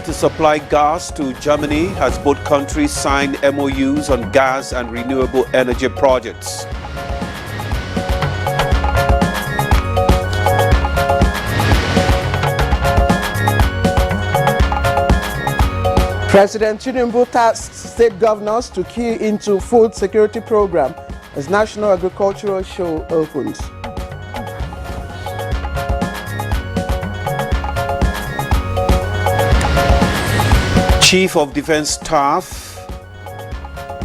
Nigeria to supply gas to Germany as both countries sign MOUs on gas and renewable energy projects. President Tinubu tasked state governors to key into food security program as National Agricultural Show opens. Chief of Defense Staff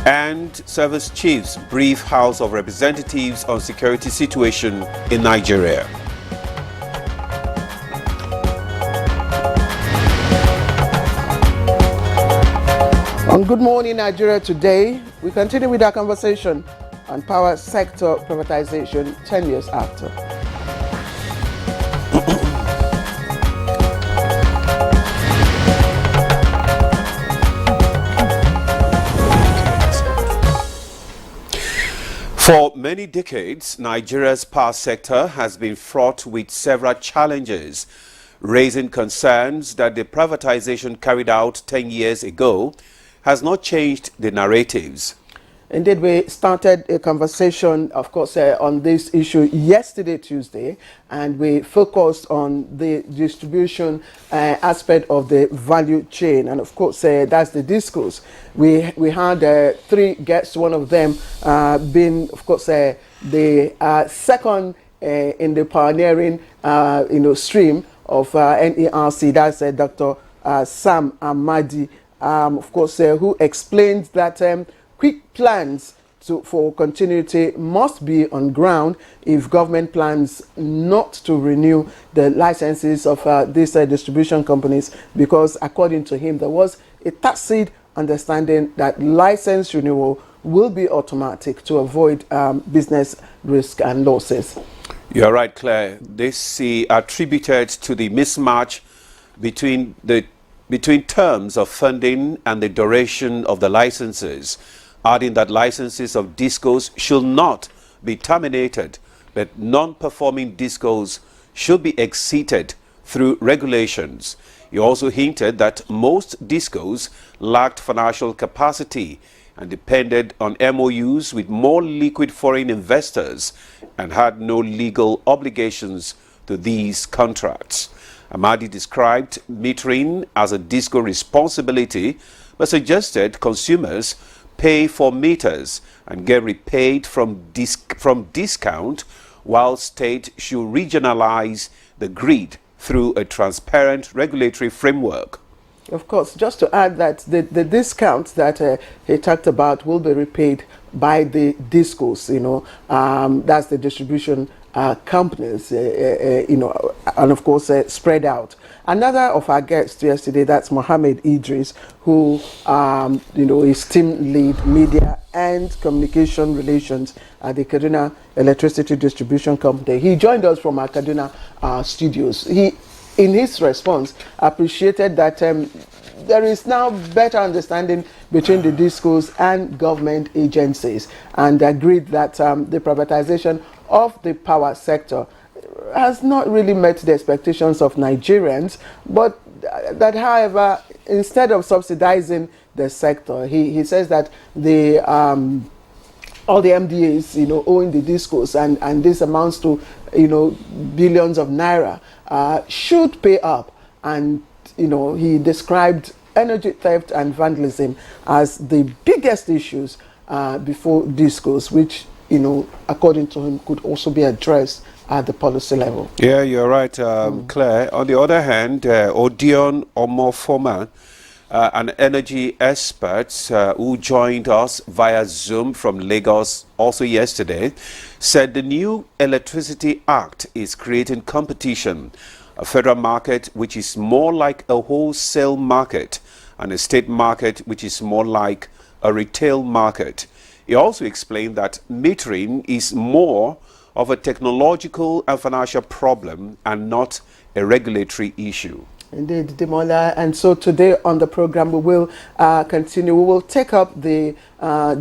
and service chiefs brief House of Representatives on security situation in Nigeria. On Good Morning Nigeria today, we continue with our conversation on power sector privatization 10 years after. For many decades, Nigeria's power sector has been fraught with several challenges, raising concerns that the privatization carried out 10 years ago has not changed the narratives. Indeed, we started a conversation, of course, on this issue yesterday, Tuesday, and we focused on the distribution aspect of the value chain, and of course, that's the discourse. We had three guests, one of them being, of course, the second in the pioneering, stream of NERC. That's Dr. Sam Amadi, of course, who explained that quick plans for continuity must be on ground if government plans not to renew the licenses of these distribution companies, because according to him, there was a tacit understanding that license renewal will be automatic to avoid business risk and losses. You're right, Claire. This is attributed to the mismatch between terms of funding and the duration of the licenses, adding that licenses of discos should not be terminated, but non-performing discos should be exited through regulations. He also hinted that most discos lacked financial capacity and depended on MOUs with more liquid foreign investors and had no legal obligations to these contracts. Amadi described metering as a disco responsibility, but suggested consumers pay for meters and get repaid from discount, while state should regionalize the grid through a transparent regulatory framework. Of course, just to add that the discounts that he talked about will be repaid by the discos, that's the distribution companies, and of course spread out. Another of our guests yesterday, that's Mohammed Idris, who is team lead media and communication relations at the Kaduna Electricity Distribution Company. He joined us from our Kaduna studios. He, in his response, appreciated that there is now better understanding between the discos and government agencies, and agreed that the privatization of the power sector has not really met the expectations of Nigerians, but that, however, instead of subsidizing the sector, he says that the all the MDAs, owing the discos, and this amounts to, billions of naira, should pay up. And, he described energy theft and vandalism as the biggest issues before discos, which, according to him, could also be addressed at the policy level. Yeah, you're right, Claire. On the other hand, Odion Omofoma, an energy expert who joined us via Zoom from Lagos also yesterday, said the new Electricity Act is creating competition, a federal market which is more like a wholesale market, and a state market which is more like a retail market. He also explained that metering is more of a technological and financial problem and not a regulatory issue. Indeed, Demola. And so today on the program, we will continue. We will take up the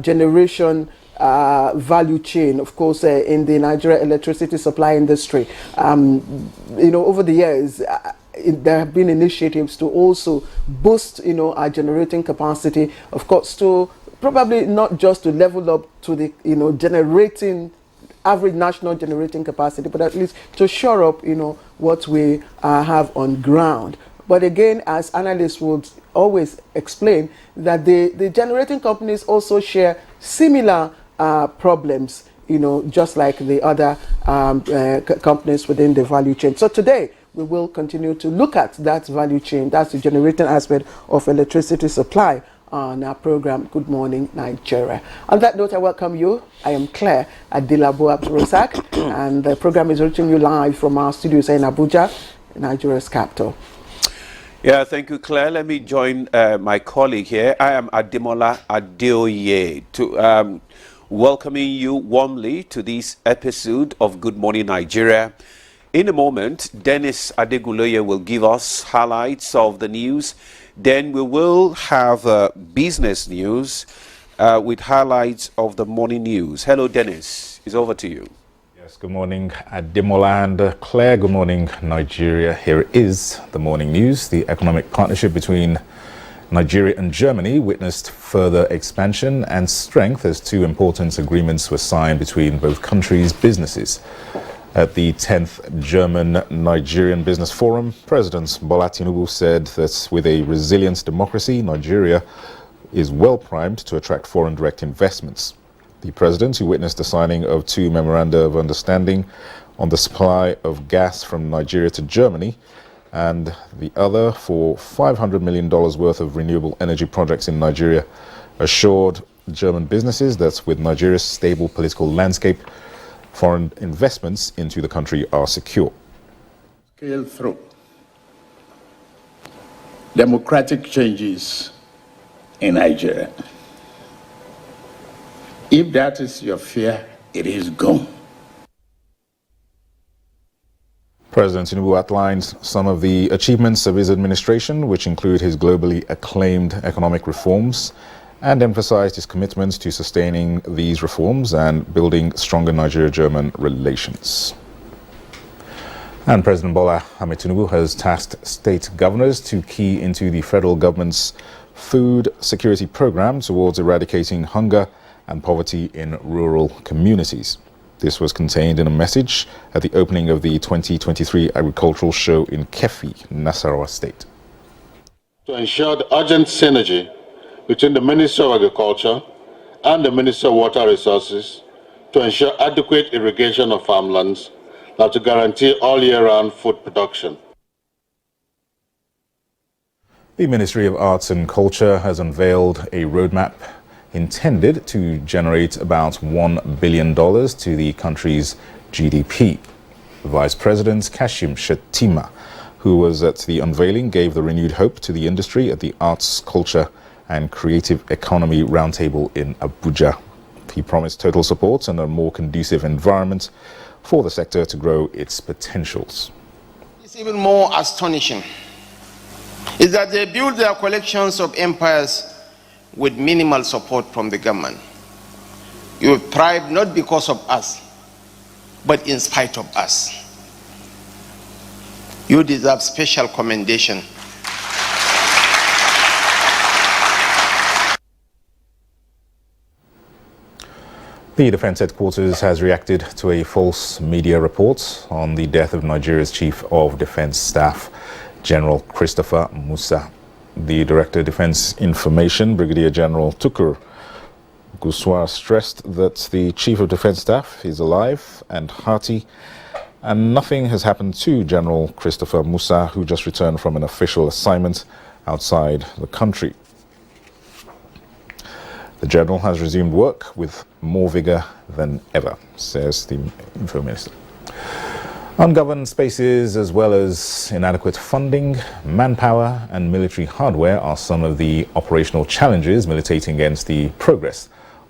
generation value chain, of course, in the Nigeria electricity supply industry. Over the years, there have been initiatives to also boost, our generating capacity, of course, to probably not just to level up to the, generating average national generating capacity, but at least to shore up, what we have on ground. But again, as analysts would always explain, that the generating companies also share similar problems, just like the other companies within the value chain. So today, we will continue to look at that value chain. That's the generating aspect of electricity supply on our program, Good Morning Nigeria. On that note, I welcome you. I am Claire Adilabo Abdurrazak, and the program is reaching you live from our studios in Abuja, Nigeria's capital. Yeah, thank you, Claire. Let me join my colleague here. I am Ademola Adeoye, to welcoming you warmly to this episode of Good Morning Nigeria. In a moment, Dennis Adeguloye will give us highlights of the news. Then we will have business news with highlights of the morning news. Hello, Dennis. It's over to you. Yes, good morning, Ademola and Claire. Good morning, Nigeria. Here is the morning news. The economic partnership between Nigeria and Germany witnessed further expansion and strength as two important agreements were signed between both countries' businesses. At the 10th German-Nigerian Business Forum, President Bola Tinubu said that with a resilient democracy, Nigeria is well primed to attract foreign direct investments. The president, who witnessed the signing of two memoranda of understanding on the supply of gas from Nigeria to Germany, and the other for $500 million worth of renewable energy projects in Nigeria, assured German businesses that with Nigeria's stable political landscape, foreign investments into the country are secure. Scale through democratic changes in Nigeria. If that is your fear, it is gone. President Tinubu outlined some of the achievements of his administration, which include his globally acclaimed economic reforms, and emphasized his commitment to sustaining these reforms and building stronger Nigeria-German relations. And President Bola Ahmed Tinubu has tasked state governors to key into the federal government's food security program towards eradicating hunger and poverty in rural communities. This was contained in a message at the opening of the 2023 Agricultural Show in Kefi, Nasarawa State. To ensure the urgent synergy between the Ministry of Agriculture and the Ministry of Water Resources to ensure adequate irrigation of farmlands that to guarantee all year-round food production. The Ministry of Arts and Culture has unveiled a roadmap intended to generate about $1 billion to the country's GDP. Vice President Kashim Shettima, who was at the unveiling, gave the renewed hope to the industry at the Arts, Culture and Creative Economy Roundtable in Abuja. He promised total support and a more conducive environment for the sector to grow its potentials. It's even more astonishing is that they build their collections of empires with minimal support from the government. You have thrived not because of us, but in spite of us. You deserve special commendation. The Defense Headquarters has reacted to a false media report on the death of Nigeria's Chief of Defense Staff, General Christopher Musa. The Director of Defense Information, Brigadier General Tukur Guswar, stressed that the Chief of Defense Staff is alive and hearty, and nothing has happened to General Christopher Musa, who just returned from an official assignment outside the country. The General has resumed work with more vigor than ever, says the Info Minister. Ungoverned spaces, as well as inadequate funding, manpower and military hardware are some of the operational challenges militating against the progress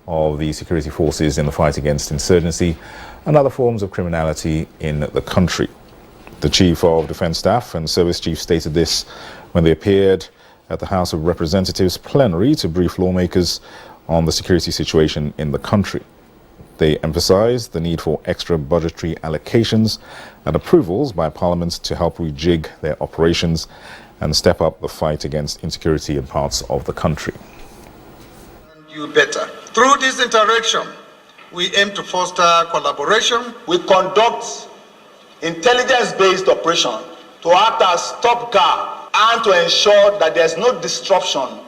of the security forces in the fight against insurgency and other forms of criminality in the country. The Chief of Defense Staff and Service Chief stated this when they appeared at the House of Representatives plenary to brief lawmakers on the security situation in the country. They emphasized the need for extra budgetary allocations and approvals by parliaments to help rejig their operations and step up the fight against insecurity in parts of the country. You better. Through this interaction, we aim to foster collaboration. We conduct intelligence-based operation to act as stopgap and to ensure that there's no disruption.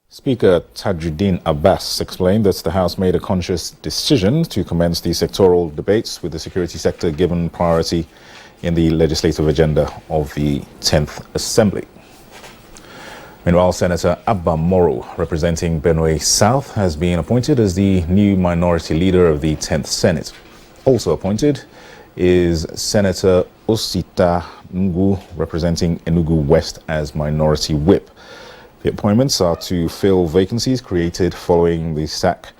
Speaker Tajuddin Abbas explained that the House made a conscious decision to commence the sectoral debates with the security sector given priority in the legislative agenda of the 10th Assembly. Meanwhile, Senator Abba Moro, representing Benue South, has been appointed as the new minority leader of the 10th Senate. Also appointed is Senator Osita Ngu, representing Enugu West, as minority whip. The appointments are to fill vacancies created following the sack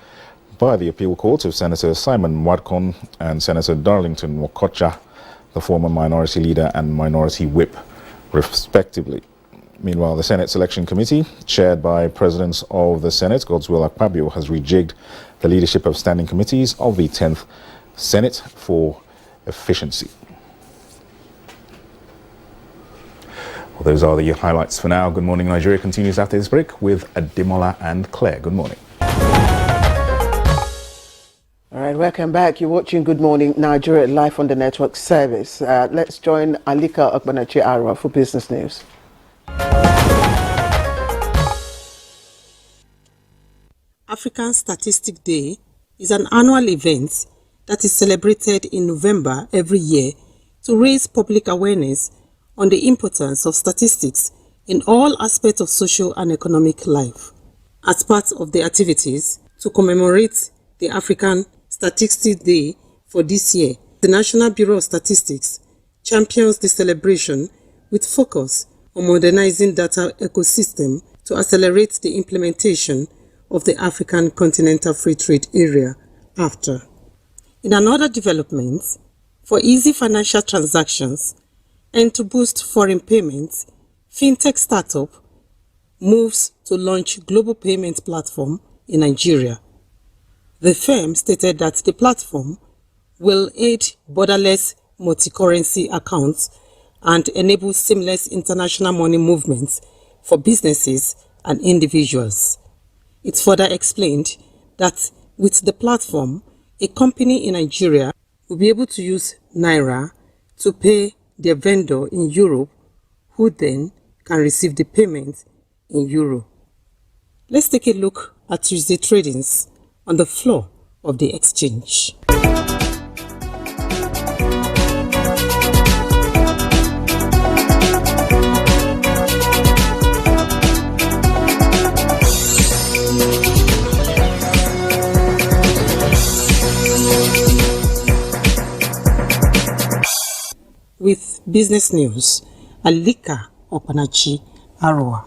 by the appeal court of Senator Simon Mwadkon and Senator Darlington Wokocha, the former minority leader and minority whip, respectively. Meanwhile, the Senate Selection Committee, chaired by Presidents of the Senate, Godswill Akpabio, has rejigged the leadership of standing committees of the 10th Senate for efficiency. Well, those are the highlights for now. Good Morning Nigeria continues after this break with Ademola and Claire. Good morning. All right, welcome back. You're watching Good Morning Nigeria live on the network service. Let's join Alika Okbanachi Arwa for business news. African Statistic Day is an annual event that is celebrated in November every year to raise public awareness on the importance of statistics in all aspects of social and economic life. As part of the activities to commemorate the African Statistics Day for this year, the National Bureau of Statistics champions the celebration with focus on modernizing data ecosystem to accelerate the implementation of the African Continental Free Trade Area after. In another development, for easy financial transactions and to boost foreign payments, fintech startup moves to launch global payment platform in Nigeria. The firm stated that the platform will aid borderless multi-currency accounts and enable seamless international money movements for businesses and individuals. It further explained that with the platform, a company in Nigeria will be able to use Naira to pay their vendor in Europe, who then can receive the payment in Euro. Let's take a look at Tuesday tradings on the floor of the exchange. With business news, Alika Okbanachi Arwa.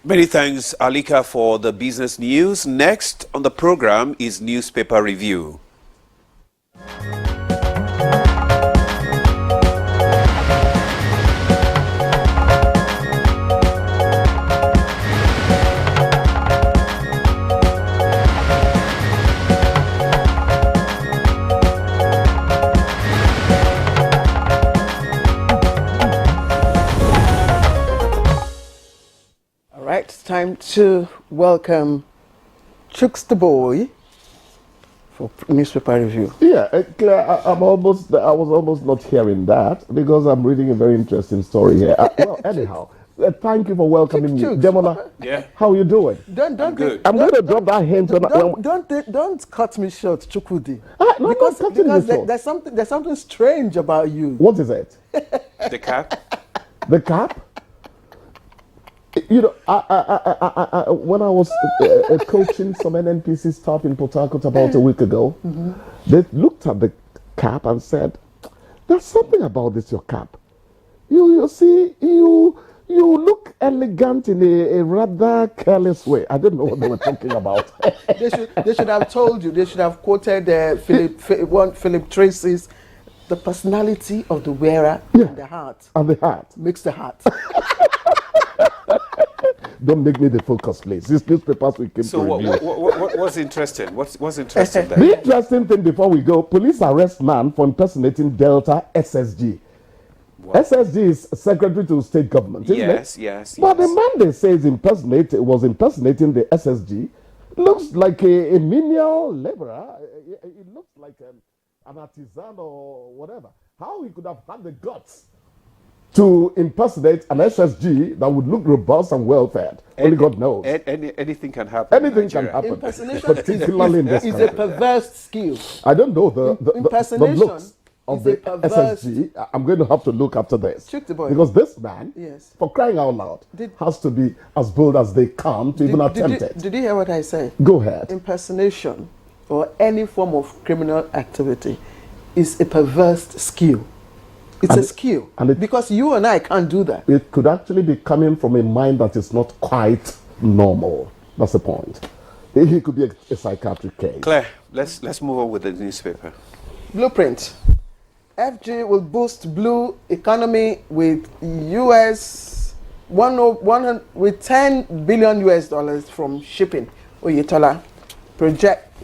Many thanks, Alika, for the business news. Next on the program is newspaper review. It's time to welcome Chooks the Boy for newspaper review. Yeah, Claire, I was almost not hearing that because I'm reading a very interesting story here. Well, anyhow, thank you for welcoming me. Demola, yeah. How are you doing? I'm good. I'm going to drop that hint. Don't cut me short, Chukwudi. No, because there's something strange about you. What is it? The cap? The cap? You know, I when I was coaching some NNPC staff in Port Harcourt about a week ago, they looked at the cap and said, "There's something about this your cap. You see, you look elegant in a rather careless way." I didn't know what they were talking about. They should have told you. They should have quoted Philip Tracy's, "The personality of the wearer and the heart." And the heart makes the heart. don't make me the focus, please. These newspapers we came So to review. what's interesting? What's interesting there? The interesting thing before we go, police arrest man for impersonating Delta SSG. Wow. SSG is secretary to state government, isn't it? Yes. But the man they say was impersonating the SSG looks like a menial laborer. It looks like an artisan or whatever. How he could have had the guts to impersonate an SSG that would look robust and well-fed? Only God knows. Anything can happen. Anything can happen. Impersonation particularly in this is a country. perverse skill. I don't know the Impersonation looks of is the a perverse- SSG. I'm going to have to look after this. Check the boy. Because this man, Yes. for crying out loud, Did- has to be as bold as they can to even attempt it. Did you hear what I said? Go ahead. Impersonation or any form of criminal activity is a perverse skill. It's And a skill. and it- because you and I can't do that. It could actually be coming from a mind that is not quite normal. That's the point. He could be a psychiatric case. Claire, let's move on with the newspaper. Blueprint. FG will boost blue economy with with $10 billion from shipping. Oyetola.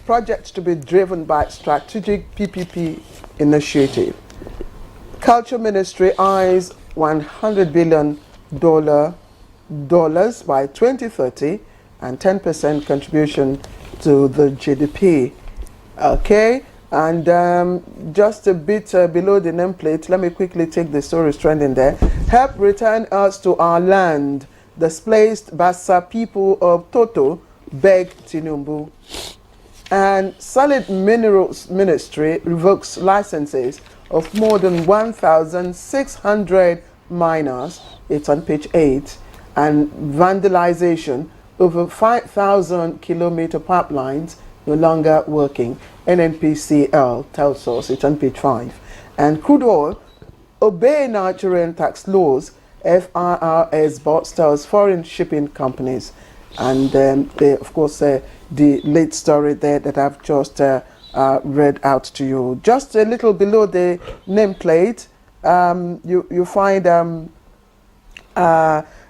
Project to be driven by strategic PPP initiative. Culture Ministry eyes $100 billion by 2030 and 10% contribution to the GDP. Okay, and just a bit below the nameplate, let me quickly take the stories trending there. Help return us to our land. Displaced Bassa people of Toto beg Tinubu. And Solid Minerals Ministry revokes licenses of more than 1,600 miners. It's on page 8. And vandalization over 5,000 kilometer pipelines no longer working. NNPCL tells us it's on page 5. And crude oil, obey Nigerian tax laws. FIRS boss tells foreign shipping companies. And of course, the late story there that I've just read out to you. Just a little below the nameplate, you find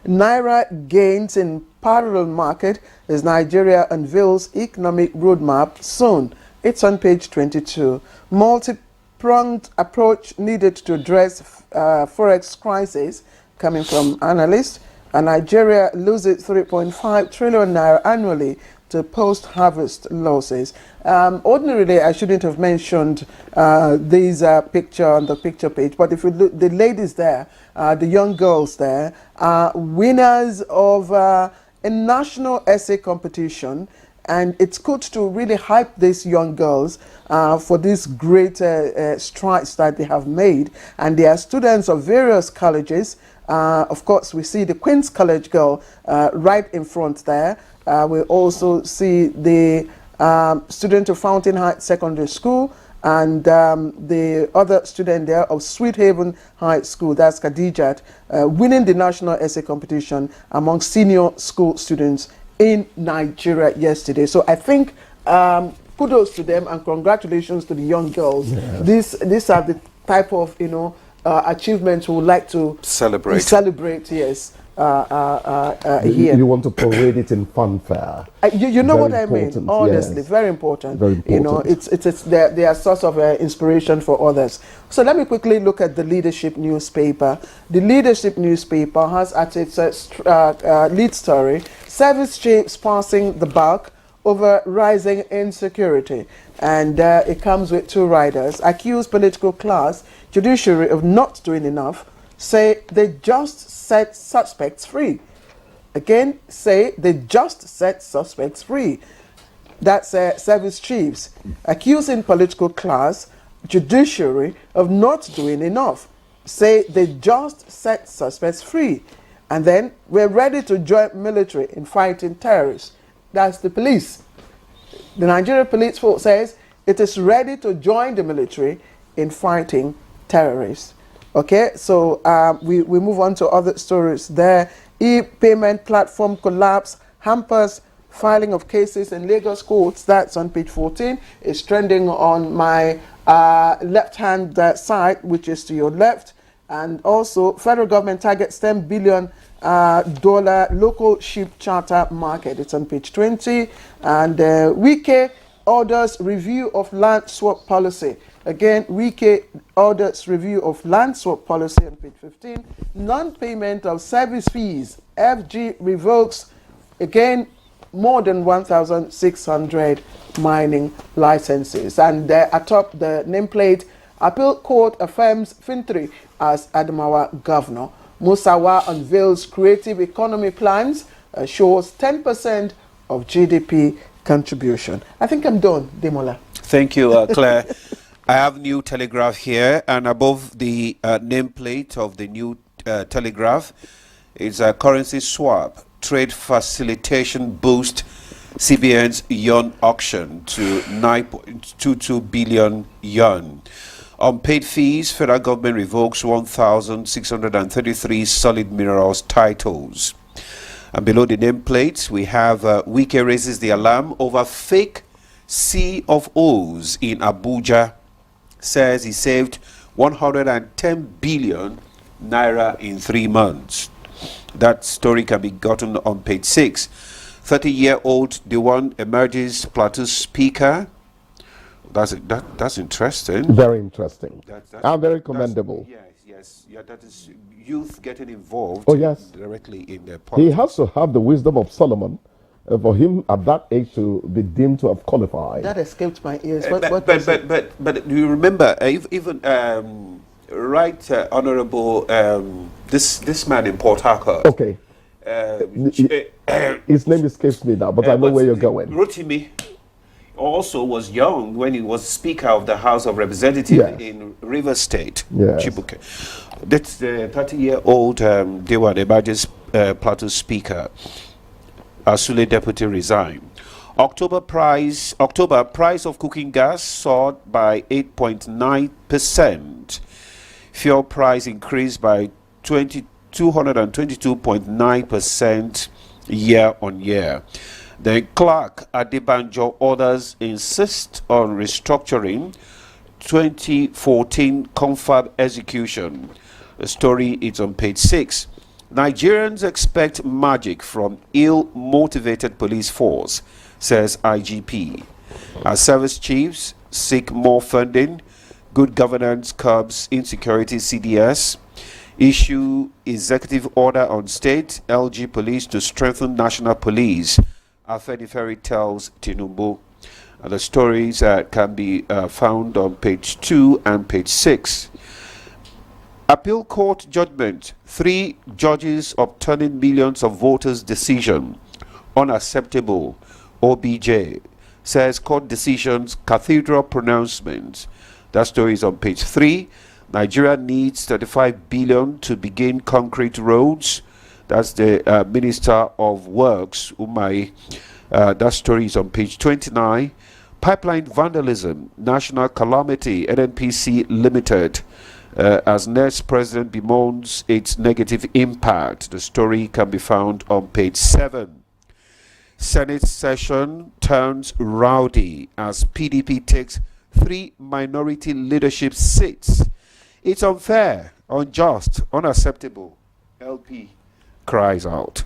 Naira gains in parallel market as Nigeria unveils economic roadmap soon. It's on page 22. Multi-pronged approach needed to address forex crisis, coming from analysts. And Nigeria loses 3.5 trillion naira annually to post-harvest losses. Ordinarily, I shouldn't have mentioned these picture on the picture page, but if you look, the ladies there, the young girls there, are winners of a national essay competition, and it's good to really hype these young girls for these great strides that they have made. And they are students of various colleges. Of course, we see the Queen's College girl right in front there. We also see the student of Fountain Heights Secondary School and the other student there of Sweet Haven High School, that's Khadijat, winning the national essay competition among senior school students in Nigeria yesterday. So I think kudos to them and congratulations to the young girls. Yes. These are the type of, achievements we would like to celebrate, yes, here. You want to parade it in fanfare. You know what I mean? Honestly, yes. Very important. Very important. They are source of inspiration for others. So let me quickly look at the Leadership newspaper. The Leadership newspaper has at its lead story, service chiefs passing the buck over rising insecurity. And it comes with two riders. Accuse political class, judiciary of not doing enough, say they just set suspects free. Again, say they just set suspects free. That's service chiefs accusing political class, judiciary of not doing enough. Say they just set suspects free. And then we're ready to join military in fighting terrorists. That's the police. The Nigerian police force says it is ready to join the military in fighting terrorists. Okay, so we move on to other stories there. E-payment platform collapse hampers filing of cases in Lagos courts. That's on page 14. It's trending on my left-hand side, which is to your left. And also, federal government targets 10 billion dollar local ship charter market. It's on page 20. And Wike orders review of land swap policy. Again, Wike orders review of land swap policy on page 15. Non-payment of service fees. FG revokes, again, more than 1,600 mining licenses. And atop the nameplate, Appeal Court affirms Fintri as Adamawa governor. Musawa unveils creative economy plans, shows 10% of GDP contribution. I think I'm done, Demola. Thank you, Claire. I have New Telegraph here, and above the nameplate of the New Telegraph is a currency swap, trade facilitation boost CBN's yuan auction to 9.22 billion yuan. Unpaid fees, federal government revokes 1,633 solid minerals titles. And below the nameplate, we have Wike raises the alarm over fake C of O's in Abuja. Says he saved 110 billion naira in 3 months. That story can be gotten on page 6. 30-year-old Dewan emerges Plateau speaker. That's interesting. Very interesting. That's and very commendable. Yes. Yeah, that is youth getting involved directly in their politics. He has to have the wisdom of Solomon for him at that age to be deemed to have qualified. That escaped my ears. But you remember, even Honorable, this man in Port Harcourt. Okay. His name escapes me now, but I know where you're going. Rotimi also was young when he was Speaker of the House of Representatives in Rivers State, Chibuke. That's the 30-year-old Dewan emerges Plateau Speaker. Asule deputy resigned. October price of cooking gas soared by 8.9%. Fuel price increased by 222.9% year on year. Then Clark Adebanjo orders insist on restructuring 2014 confab execution. The story is on page 6. Nigerians expect magic from ill-motivated police force, says IGP. As service chiefs seek more funding, good governance curbs insecurity CDS. Issue executive order on state LG police to strengthen national police. Afenifere tells Tinubu. The stories can be found on page 2 and page 6. Appeal Court judgment. 3 judges upturning millions of voters' decision. Unacceptable. OBJ says court decisions, cathedral pronouncements. That story is on page 3. Nigeria needs 35 billion to begin concrete roads. That's the Minister of Works, Umai. That story is on page 29. Pipeline vandalism, national calamity, NNPC Limited. As next president bemoans its negative impact. The story can be found on page 7. Senate session turns rowdy as PDP takes 3 minority leadership seats. It's unfair, unjust, unacceptable. LP cries out.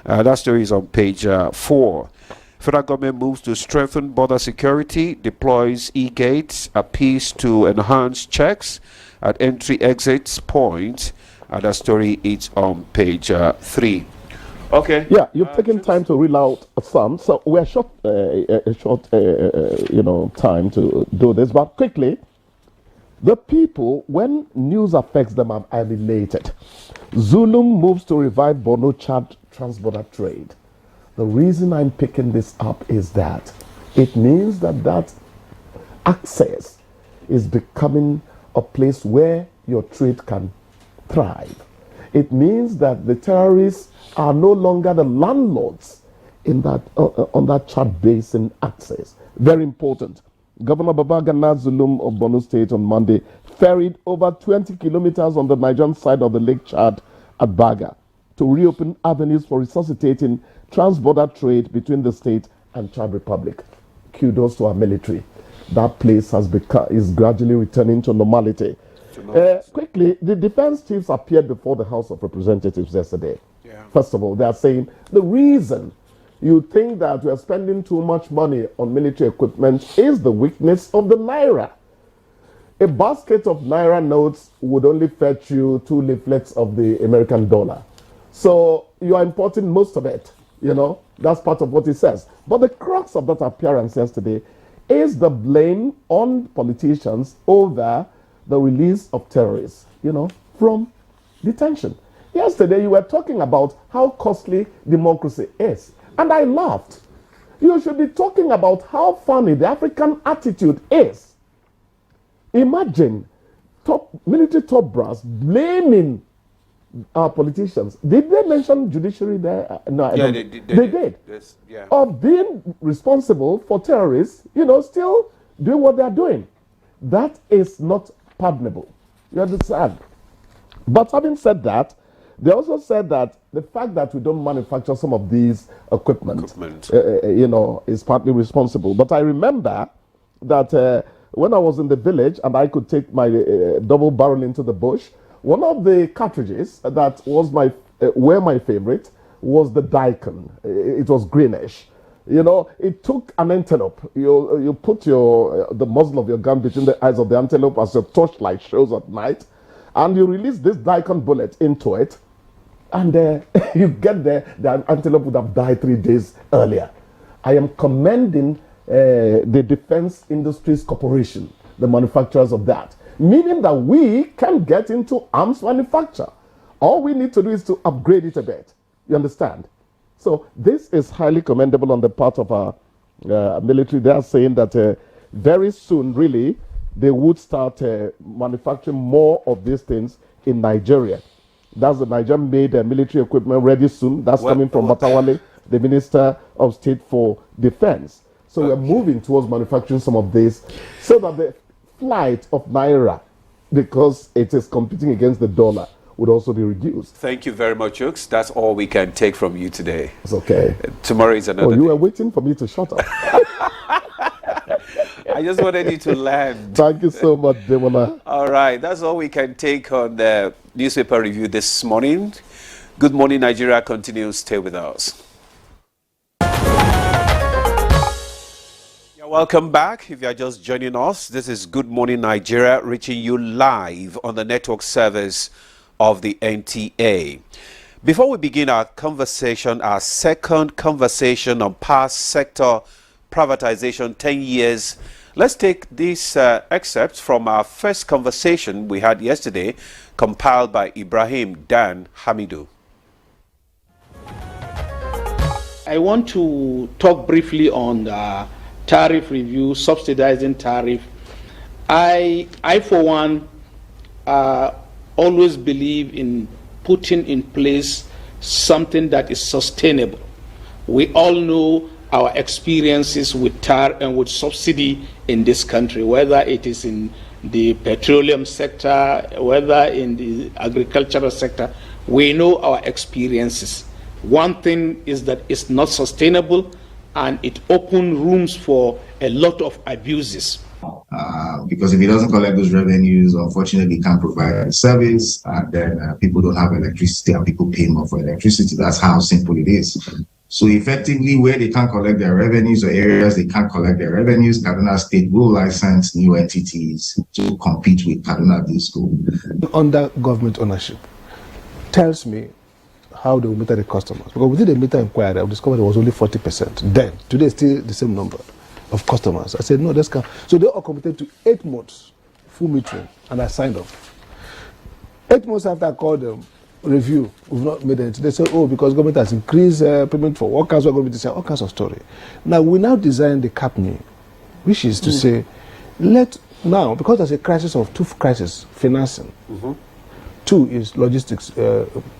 That story is on page 4. Federal government moves to strengthen border security, deploys e-gates, appeals to enhance checks at entry-exit points. That story is on page 3. Okay. Yeah, you've taken time to reel out some, so we're short, time to do this. But quickly, the people, when news affects them, are elated. Zulum moves to revive Borno-Chad transborder trade. The reason I'm picking this up is that it means that access is becoming a place where your trade can thrive. It means that the terrorists are no longer the landlords in that on that Chad Basin access. Very important. Governor Babagana Zulum of Borno State on Monday ferried over 20 kilometers on the Nigerian side of the Lake Chad at Baga to reopen avenues for resuscitating transborder trade between the state and Chad Republic. Kudos to our military. That place is gradually returning to normality. Quickly, the defense chiefs appeared before the House of Representatives yesterday. First of all, they are saying the reason you think that we are spending too much money on military equipment is the weakness of the naira. A basket of naira notes would only fetch you 2 leaflets of the American dollar. So you are importing most of it, you know. That's part of what he says. But the crux of that appearance yesterday is the blame on politicians over the release of terrorists, you know, from detention. Yesterday you were talking about how costly democracy is. And I laughed. You should be talking about how funny the African attitude is. Imagine military top brass blaming our politicians. Did they mention judiciary there? No, I don't. They did. Yes, yeah. Of being responsible for terrorists, you know, still doing what they are doing. That is not pardonable. You understand? But having said that, they also said that the fact that we don't manufacture some of these equipment. You know, is partly responsible. But I remember that when I was in the village and I could take my double barrel into the bush, one of the cartridges that was were my favorite was the Daikon. It was greenish. You know, it took an antelope. You put the muzzle of your gun between the eyes of the antelope as your torchlight shows at night, and you release this Daikon bullet into it, and you get there, the antelope would have died 3 days earlier. I am commending the Defense Industries Corporation, the manufacturers of that, meaning that we can get into arms manufacture. All we need to do is to upgrade it a bit. You understand? So this is highly commendable on the part of our military. They are saying that very soon, really, they would start manufacturing more of these things in Nigeria. That's the Nigerian-made military equipment ready soon. That's coming from Matawale, the Minister of State for Defense. So we're moving towards manufacturing some of this so that the flight of Naira, because it is competing against the dollar, would also be reduced. Thank you very much, Oaks. That's all we can take from you today. It's okay. Tomorrow is another Oh, you day. were waiting for me to shut up. I just wanted you to land. Thank you so much, Demola. All right, that's all we can take on the newspaper review this morning. Good Morning Nigeria continues. Stay with us. Welcome back. If you are just joining us, this is Good Morning Nigeria, reaching you live on the network service of the NTA. Before we begin our conversation, our second conversation on past sector privatization 10 years, let's take this excerpt from our first conversation we had yesterday, compiled by Ibrahim Dan Hamidu. I want to talk briefly on the tariff review, subsidizing tariff. I for one, always believe in putting in place something that is sustainable. We all know our experiences with tariff and with subsidy in this country, whether it is in the petroleum sector, whether in the agricultural sector. We know our experiences. One thing is that it's not sustainable, and it opened rooms for a lot of abuses. Because if it doesn't collect those revenues, unfortunately, it can't provide the service, and then people don't have electricity, and people pay more for electricity. That's how simple it is. So effectively, where they can't collect their revenues, or areas they can't collect their revenues, Kaduna State will license new entities to compete with Kaduna Disco. Under government ownership, tells me how they will meter the customers. Because we did a meter inquiry, I discovered it was only 40%. Then, today it's still the same number of customers. I said, no, that's can't. So they all committed to 8 months full metering, and I signed off. 8 months after I called them, review, we've not made it. They said, oh, because government has increased payment for workers, we're going to say all kinds of story. Now, we now design the CAPNI, which is to say, now, because there's a crisis of two crises, financing. Two is logistics,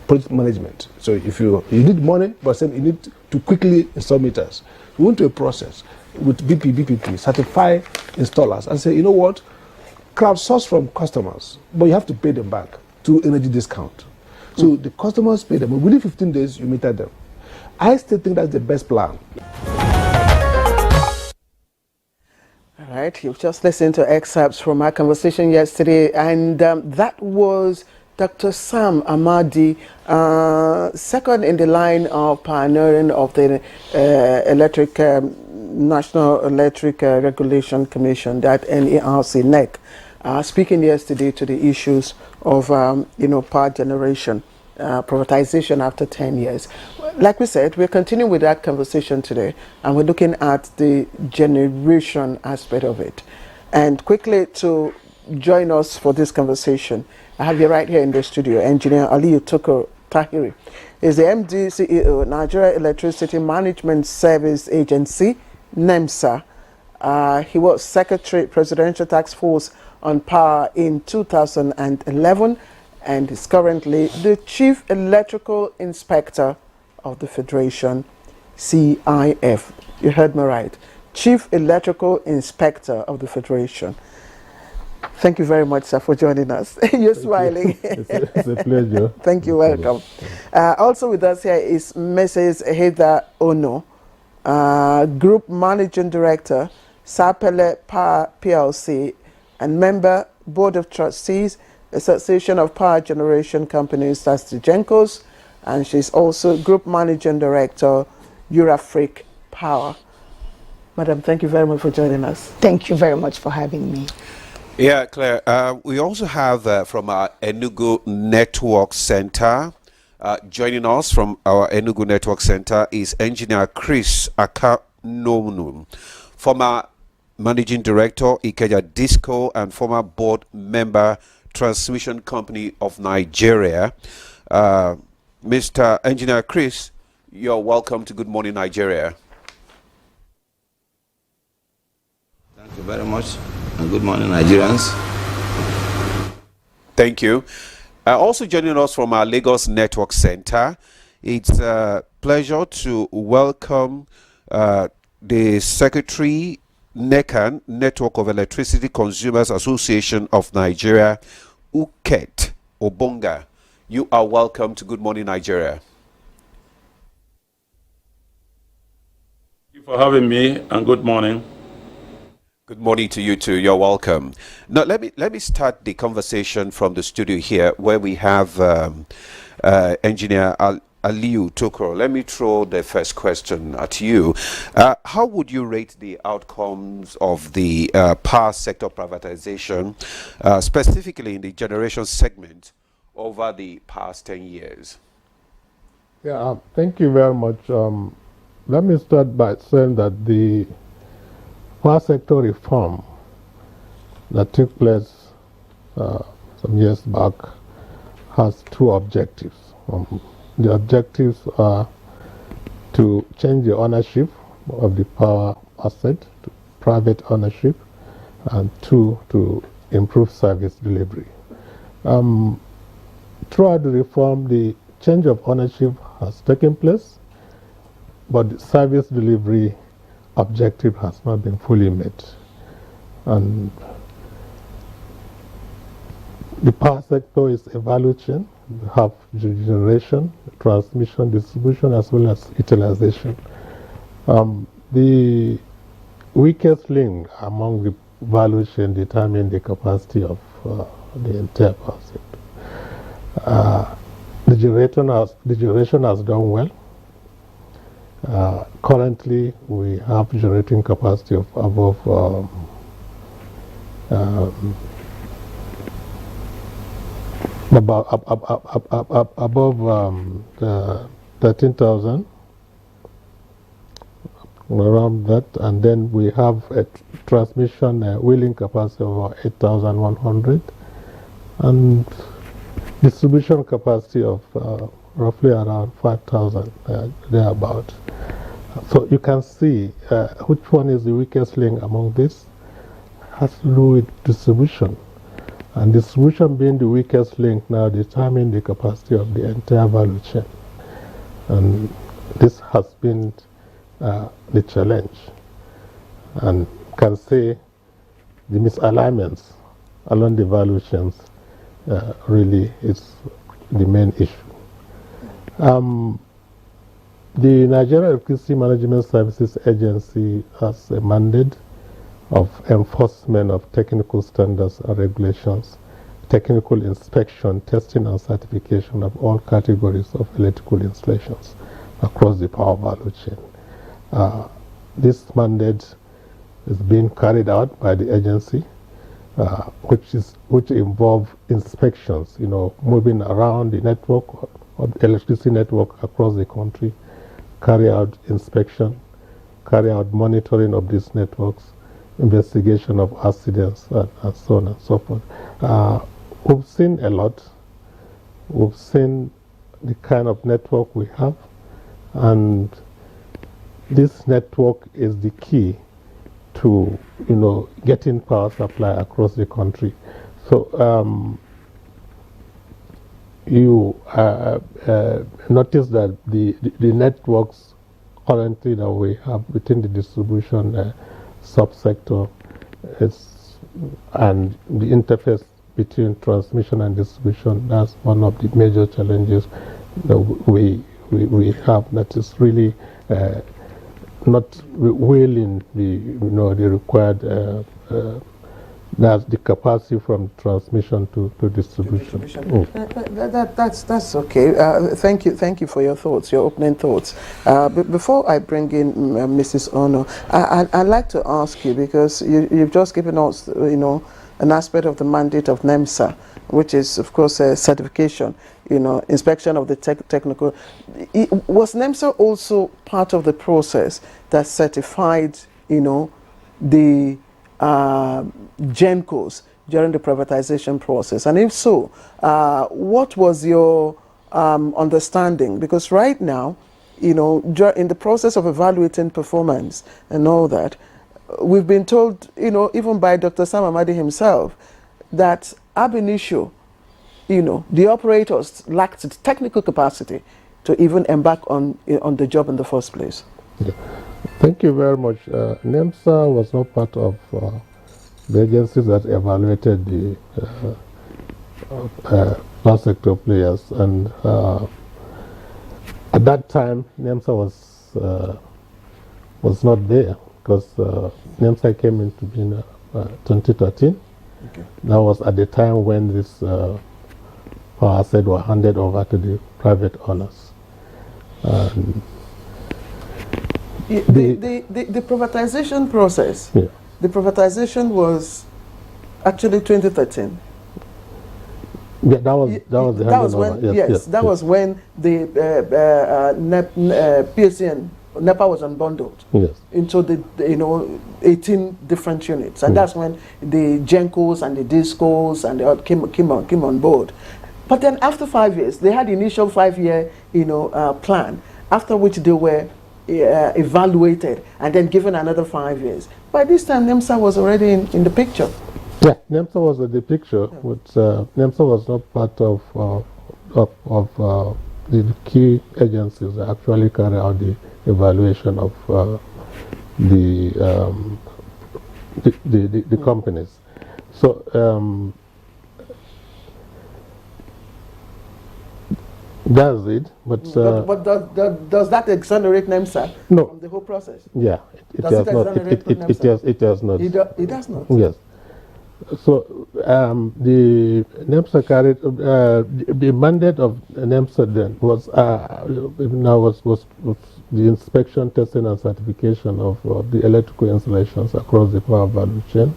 project management. So if you need money, but you need to quickly install meters. We went to a process with BPP, certify installers, and say, you know what, crowdsource from customers, but you have to pay them back to energy discount. So the customers pay them. Within 15 days, you meter them. I still think that's the best plan. All right, you've just listened to excerpts from our conversation yesterday, and that was Dr. Sam Amadi, second in the line of pioneering of the National Electric Regulation Commission, that NERC NEC, speaking yesterday to the issues of power generation, privatization after 10 years. Like we said, we're continuing with that conversation today, and we're looking at the generation aspect of it. And quickly to join us for this conversation, I have you right here in the studio, Engineer Aliyu Tukur Tahiri. Is the MD CEO, Nigeria Electricity Management Service Agency, NEMSA. He was Secretary, Presidential Task Force on Power in 2011, and is currently the Chief Electrical Inspector of the Federation, CIF. You heard me right. Chief Electrical Inspector of the Federation. Thank you very much, sir, for joining us. You're smiling. It's a pleasure. Thank you, welcome. Also with us here is Mrs. Heather Ono, Group Managing Director, Sapele Power PLC, and member, Board of Trustees, Association of Power Generation Companies, that's the GENCOs, and she's also Group Managing Director, Eurafric Power. Madam, thank you very much for joining us. Thank you very much for having me. Yeah, Claire, we also have from our Enugu Network Center, joining us from our Enugu Network Center is Engineer Chris Akanomunu, former Managing Director, Ikeja Disco, and former board member, Transmission Company of Nigeria. Mr. Engineer Chris, you're welcome to Good Morning Nigeria. Thank you very much, and good morning, Nigerians. Thank you. Also joining us from our Lagos Network Center, it's a pleasure to welcome the Secretary, NECAN, Network of Electricity Consumers Association of Nigeria, Uket Obonga. You are welcome to Good Morning Nigeria. Thank you for having me, and good morning. Good morning to you too. You're welcome. Now let me start the conversation from the studio here, where we have Engineer Aliyu Tukur. Let me throw the first question at you. How would you rate the outcomes of the power sector privatization, specifically in the generation segment, over the past 10 years? Yeah, thank you very much. Let me start by saying that the power sector reform that took place some years back has two objectives. The objectives are to change the ownership of the power asset to private ownership, and two, to improve service delivery. Throughout the reform, the change of ownership has taken place, but the service delivery objective has not been fully met. And the power sector is a value chain. We have generation, transmission, distribution, as well as utilization. The weakest link among the value chain determine the capacity of the entire power sector. The generation has done well. Currently, we have generating capacity of above 13,000, around that, and then we have a transmission wheeling capacity of 8,100, and distribution capacity of roughly around 5,000, thereabout. So you can see which one is the weakest link among this. Has to do with distribution. And distribution being the weakest link now determine the capacity of the entire value chain. And this has been the challenge. And can say the misalignments along the value chains really is the main issue. The Nigerian Electricity Management Services Agency has a mandate of enforcement of technical standards and regulations technical inspection, testing and certification of all categories of electrical installations across the power value chain. This mandate is being carried out by the agency, which involve inspections, moving around the network or the electricity network across the country, carry out inspection, carry out monitoring of these networks, investigation of accidents, and so on and so forth. We've seen a lot. We've seen the kind of network we have, and this network is the key to, getting power supply across the country. So you notice that the networks currently that we have within the distribution subsector and the interface between transmission and distribution, that's one of the major challenges that we have, that is really not wheeling the required that's the capacity from transmission to distribution. That's okay. Thank you for your thoughts, your opening thoughts. But before I bring in Mrs. Ono, I'd like to ask you, because you've just given us, an aspect of the mandate of NEMSA, which is, of course, certification, inspection of the technical. Was NEMSA also part of the process that certified, the GENCOs during the privatization process? And if so, what was your understanding? Because right now, in the process of evaluating performance and all that, we've been told, even by Dr. Sam Amadi himself, that ab initio, the operators lacked the technical capacity to even embark on the job in the first place. Yeah. Thank you very much. NEMSA was not part of the agencies that evaluated the power sector players, and at that time NEMSA was not there, because NEMSA came into being 2013. Okay. That was at the time when this power assets were handed over to the private owners. The privatization process, yeah. The privatization was actually 2013. Yeah, that was when, yes, that was when the PSN NEPA was unbundled, yes, into the 18 different units, and that's when the GENCOs and the DISCOs and they came on board. But then after 5 years, they had the initial 5-year plan, after which they were evaluated and then given another 5 years. By this time, NEMSA was already in the picture. Yeah, NEMSA was in the picture, but NEMSA was not part of the key agencies that actually carry out the evaluation of the companies. So that's it. But does that exonerate NEMSA from the whole process? Yeah, it does not. It does not. It does not. Yes. So the NEMSA carried the mandate of NEMSA then was the inspection, testing, and certification of the electrical installations across the power value chain,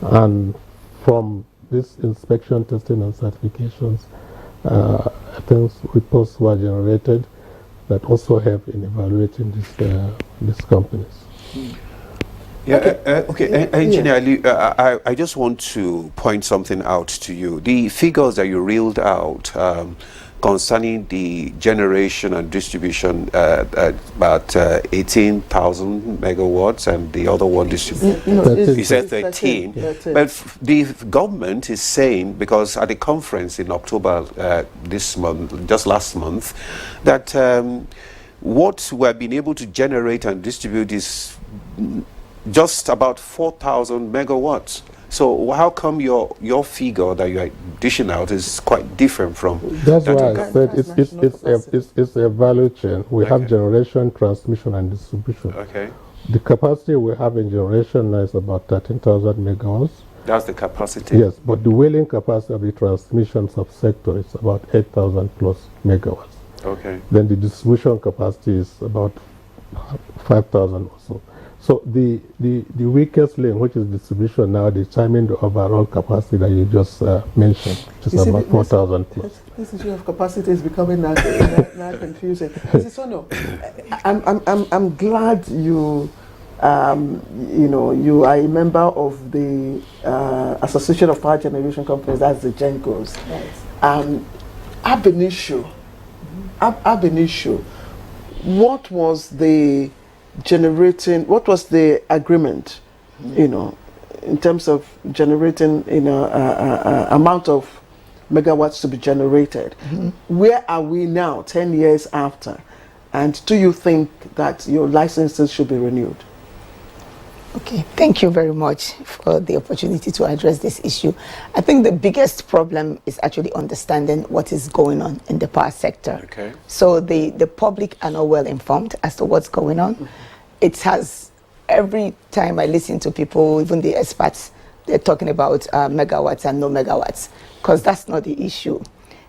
and from this inspection, testing, and certifications, I think reports were generated that also help in evaluating these companies. Yeah, okay. Engineer Ali, I just want to point something out to you. The figures that you reeled out concerning the generation and distribution, about 18,000 megawatts, and the other one you said 13. But the government is saying, because at the conference in October this month, just last month, that what we're being able to generate and distribute is just about 4,000 megawatts. So how come your figure that you're dishing out is quite different from? That's why I said it's a value chain. We have generation, transmission, and distribution. Okay. The capacity we have in generation is about 13,000 megawatts. That's the capacity. Yes, but the whaling capacity of the transmission subsector is about 8,000 plus megawatts. Okay. Then the distribution capacity is about 5,000 or so. So the weakest link, which is distribution, now determine the overall capacity that you just mentioned, which is about 4,000 plus. This issue of capacity is becoming now confusing. So I'm glad you you are a member of the Association of Power Generation Companies, that's the GENCOs. Right. Ab initio, what was the agreement, in terms of generating, amount of megawatts to be generated? Where are we now, 10 years after? And do you think that your licenses should be renewed? Okay, thank you very much for the opportunity to address this issue. I think the biggest problem is actually understanding what is going on in the power sector. Okay. So the public are not well informed as to what's going on. It has, every time I listen to people, even the experts, they're talking about megawatts and no megawatts, because that's not the issue.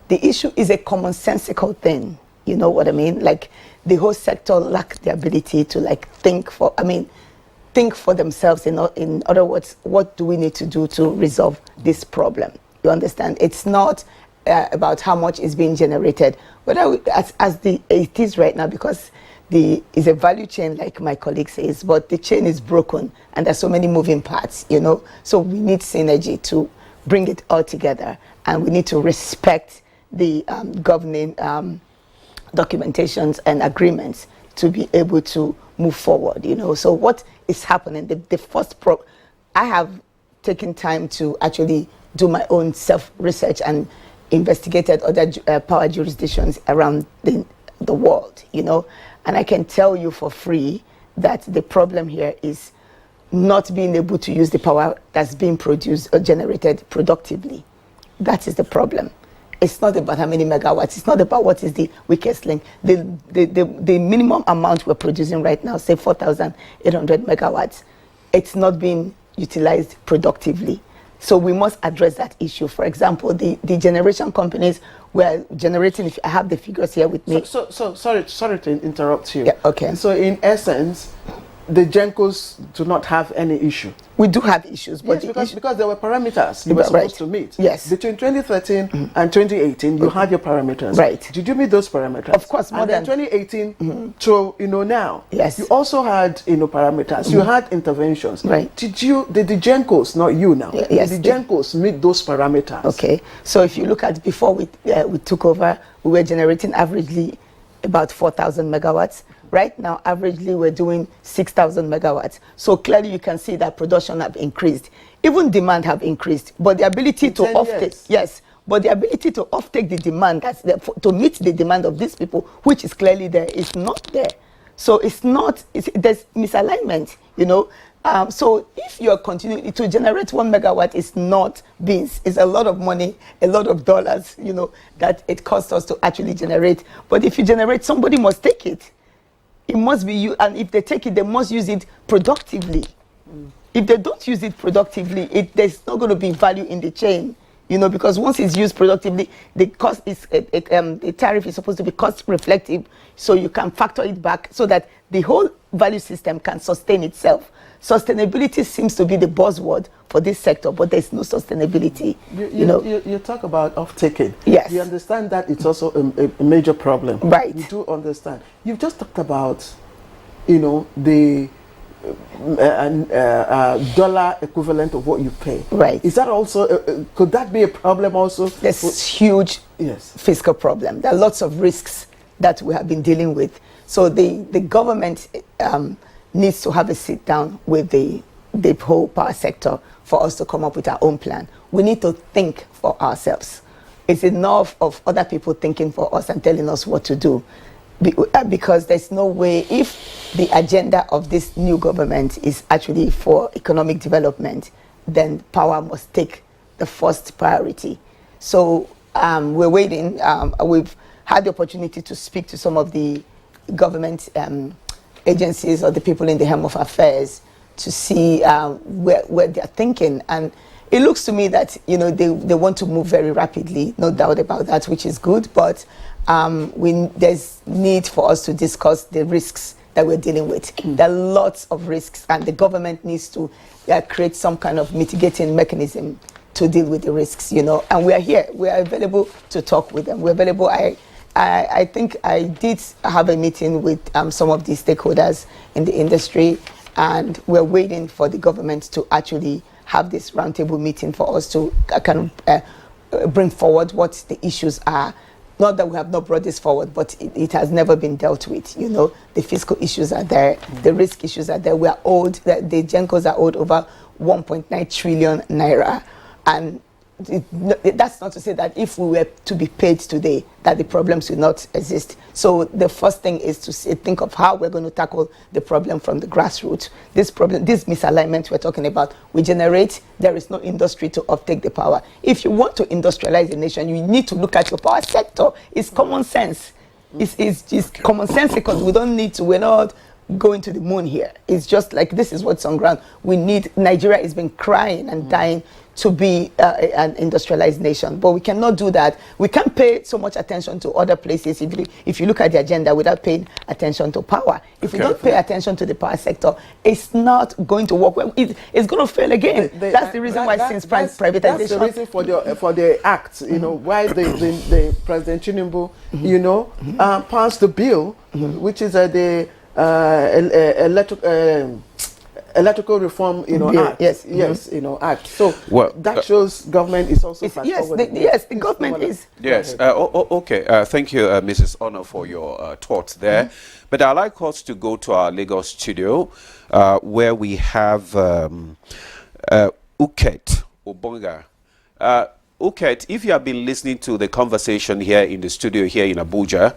The issue is a commonsensical thing. You know what I mean? Like, the whole sector lacks the ability to think for themselves. In other words, what do we need to do to resolve this problem? You understand? It's not about how much is being generated, whether it is right now, because it's a value chain, like my colleague says, but the chain is broken and there's so many moving parts, So we need synergy to bring it all together, and we need to respect the governing documentations and agreements to be able to move forward, So what is happening? The first I have taken time to actually do my own self-research and investigated other power jurisdictions around the world, And I can tell you for free that the problem here is not being able to use the power that's being produced or generated productively. That is the problem. It's not about how many megawatts. It's not about what is the weakest link. The minimum amount we're producing right now, say 4,800 megawatts, it's not being utilized productively. So we must address that issue. For example, the generation companies were generating, if I have the figures here with me. So sorry to interrupt you. Yeah, okay. So in essence, the GENCOs do not have any issue. We do have issues, but yes, because there were parameters you were supposed to meet. Yes. Between 2013 and 2018, you had your parameters. Right. Did you meet those parameters? Of course, more than 2018 to now. Yes. You also had parameters. You had interventions. Right. Did the GENCOs, not you now? Yes. Did the GENCOs meet those parameters? Okay. So if you look at before we took over, we were generating averagely about 4,000 megawatts. Right now, averagely, we're doing 6,000 megawatts. So clearly, you can see that production have increased. Even demand have increased. But the ability to offtake, yes, but the ability to offtake the demand, to meet the demand of these people, which is clearly there, is not there. So there's misalignment, So if you're continuing to generate 1 megawatt, is not beans. It's a lot of money, a lot of dollars, that it costs us to actually generate. But if you generate, somebody must take it. It must be you, and if they take it, they must use it productively. If they don't use it productively, there's not going to be value in the chain, because once it's used productively, the cost is the tariff is supposed to be cost reflective, so you can factor it back so that the whole value system can sustain itself. Sustainability seems to be the buzzword for this sector, but there's no sustainability. You talk about off-taking. Yes. You understand that it's also a major problem. Right. You do understand. You've just talked about, the dollar equivalent of what you pay. Right. Is that also, could that be a problem also? There's huge fiscal problem. There are lots of risks that we have been dealing with. So the government needs to have a sit down with the whole power sector for us to come up with our own plan. We need to think for ourselves. It's enough of other people thinking for us and telling us what to do. Because there's no way, if the agenda of this new government is actually for economic development, then power must take the first priority. So we're waiting. We've had the opportunity to speak to some of the government agencies or the people in the helm of affairs to see where they're thinking. And it looks to me that, you know, they want to move very rapidly, no doubt about that, which is good, but there's need for us to discuss the risks that we're dealing with. There are lots of risks, and the government needs to create some kind of mitigating mechanism to deal with the risks, you know, and we are here. We are available to talk with them. We're available. I think I did have a meeting with some of the stakeholders in the industry, and we're waiting for the government to actually have this roundtable meeting for us to kind of bring forward what the issues are. Not that we have not brought this forward, but it has never been dealt with. You know, the fiscal issues are there, the risk issues are there. We are owed, the Gencos are owed over 1.9 trillion naira. And that's not to say that if we were to be paid today, that the problems will not exist. So the first thing is to think of how we're going to tackle the problem from the grassroots. This problem, this misalignment we're talking about, we generate, there is no industry to uptake the power. If you want to industrialize the nation, you need to look at your power sector. It's common sense. It's common sense, because we don't need to, we're not going to the moon here. It's just like, this is what's on ground. We need, Nigeria has been crying and dying to be an industrialized nation, but we cannot do that. We can't pay so much attention to other places if you look at the agenda without paying attention to power. If we don't pay attention to the power sector, it's not going to work well. It's going to fail again. That's the reason why since privatization. That's the reason for the act, you know, why the President Tinubu, you know, passed the bill, which is the electrical reform, you know, act. Yes, you know, act. So that shows government is also the government is. Yes. Okay. Thank you, Mrs. Honor, for your thoughts there. But I'd like us to go to our Lagos studio, where we have Uket Obonga. Uket, if you have been listening to the conversation here in the studio here in Abuja,